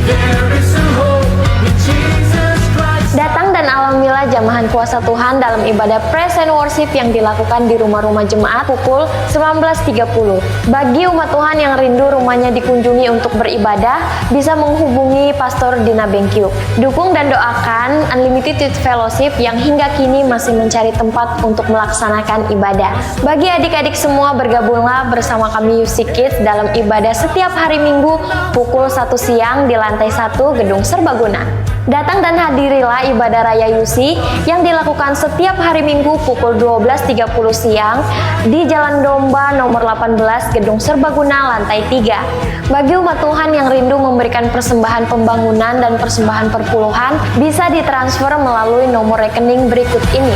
There is a hope in Jesus Christ. Datang dan alamilah jamahan kuasa Tuhan dalam ibadah praise and worship yang dilakukan di rumah-rumah jemaat pukul 19.30. Bagi umat Tuhan yang rindu rumahnya dikunjungi untuk beribadah, bisa menghubungi Pastor Dina Bengkiuk. Dukung dan doakan Unlimited Youth Fellowship yang hingga kini masih mencari tempat untuk melaksanakan ibadah. Bagi adik-adik semua, bergabunglah bersama kami UC Kids dalam ibadah setiap hari Minggu pukul 1 siang di lantai 1 Gedung Serbaguna. Datang dan hadirilah ibadah raya UC yang dilakukan setiap hari Minggu pukul 12.30 siang di Jalan Domba nomor 18 Gedung Serbaguna lantai 3. Bagi umat Tuhan yang rindu memberikan persembahan pembangunan dan persembahan perpuluhan, bisa ditransfer melalui nomor rekening berikut ini.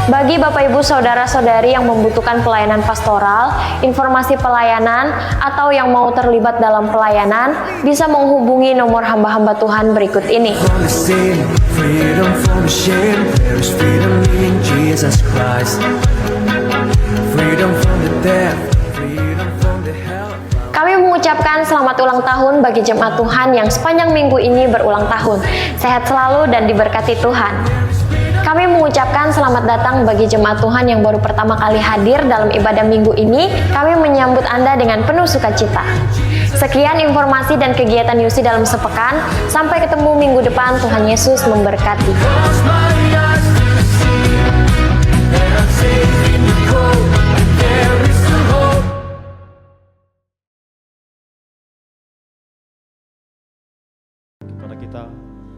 Bagi Bapak Ibu Saudara-saudari yang membutuhkan pelayanan pastoral, informasi pelayanan, atau yang mau terlibat dalam pelayanan, bisa menghubungi nomor hamba-hamba Tuhan berikut ini. From the sin, freedom from the shame. There is freedom in Jesus Christ. Freedom from the death, freedom from the hell. Kami mengucapkan selamat ulang tahun bagi jemaat Tuhan yang sepanjang minggu ini berulang tahun. Sehat selalu dan diberkati Tuhan. Kami mengucapkan selamat datang bagi jemaat Tuhan yang baru pertama kali hadir dalam ibadah minggu ini. Kami menyambut Anda dengan penuh sukacita. Sekian informasi dan kegiatan UC dalam sepekan. Sampai ketemu minggu depan. Tuhan Yesus memberkati. Close my eyes to see, and I'm safe in the cold. There is a hope. Kepada kita,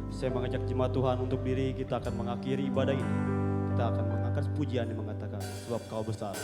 saya mengajak jemaat Tuhan untuk diri, kita akan mengakhiri ibadah ini. Kita akan mengangkat pujian yang mengatakan, sebab Kau besar.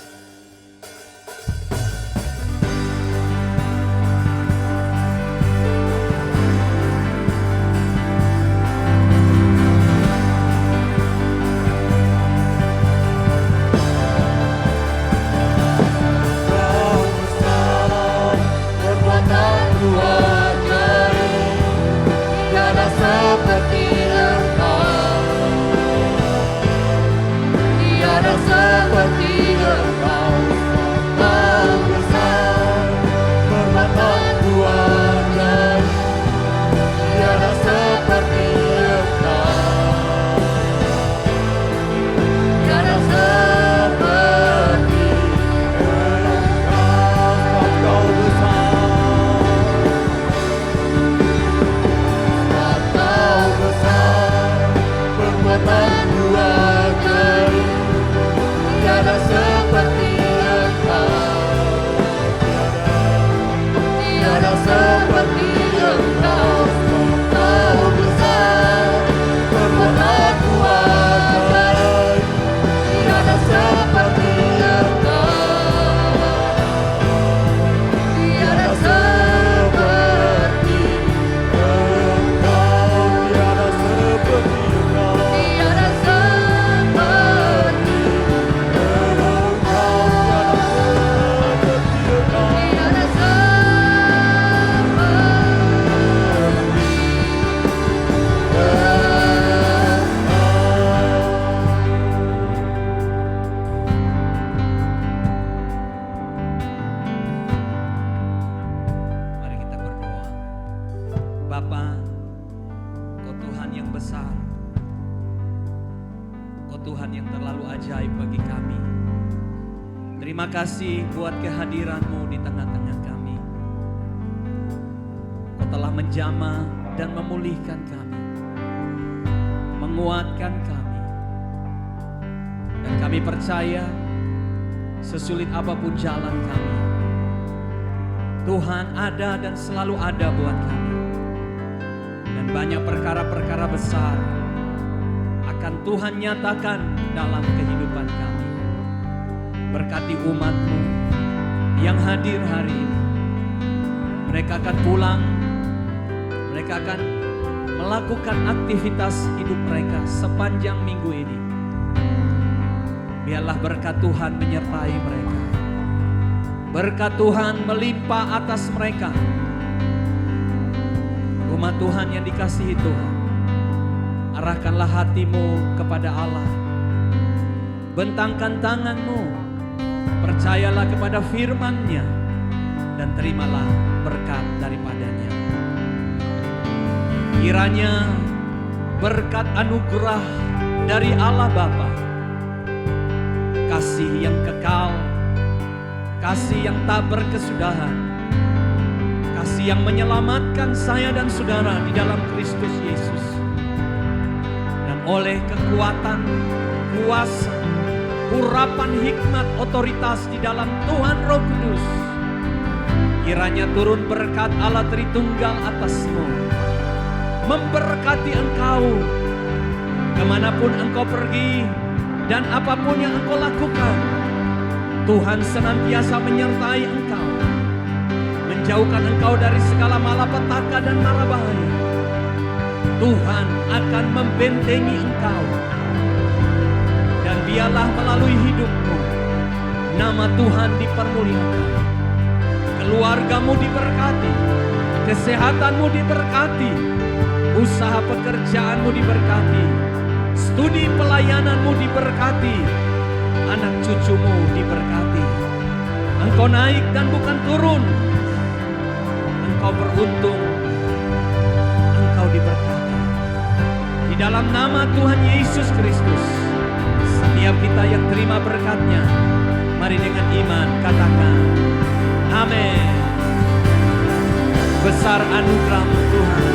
Bapa, Kau Tuhan yang besar, Kau Tuhan yang terlalu ajaib bagi kami. Terima kasih buat kehadiran-Mu di tengah-tengah kami. Kau telah menjamah dan memulihkan kami, menguatkan kami. Dan kami percaya sesulit apapun jalan kami, Tuhan ada dan selalu ada buat kami. Dan banyak perkara-perkara besar akan Tuhan nyatakan dalam kehidupan kami. Berkati umat-Mu yang hadir hari ini. Mereka akan pulang, mereka akan melakukan aktivitas hidup mereka sepanjang minggu ini. Biarlah berkat Tuhan menyertai mereka. Berkat Tuhan melimpah atas mereka. Umat Tuhan yang dikasihi Tuhan, arahkanlah hatimu kepada Allah. Bentangkan tanganmu, percayalah kepada firman-Nya, dan terimalah berkat daripadanya. Kiranya berkat anugerah dari Allah Bapa, kasih yang kekal, kasih yang tak berkesudahan, kasih yang menyelamatkan saya dan saudara di dalam Kristus Yesus, dan oleh kekuatan, kuasa, urapan hikmat, otoritas di dalam Tuhan Roh Kudus, kiranya turun berkat Allah Tritunggal atasmu, memberkati engkau kemanapun engkau pergi dan apapun yang engkau lakukan. Tuhan senantiasa menyertai engkau, menjauhkan engkau dari segala malapetaka dan mara bahaya. Tuhan akan membentengi engkau, dan biarlah melalui hidupmu nama Tuhan dipermuliakan. Keluargamu diberkati, kesehatanmu diberkati, usaha pekerjaanmu diberkati, studi pelayananmu diberkati, anak cucumu diberkati. Engkau naik dan bukan turun, engkau beruntung, engkau diberkati. Di dalam nama Tuhan Yesus Kristus, setiap kita yang terima berkat-Nya, mari dengan iman katakan amin. Besar anugerah-Mu Tuhan,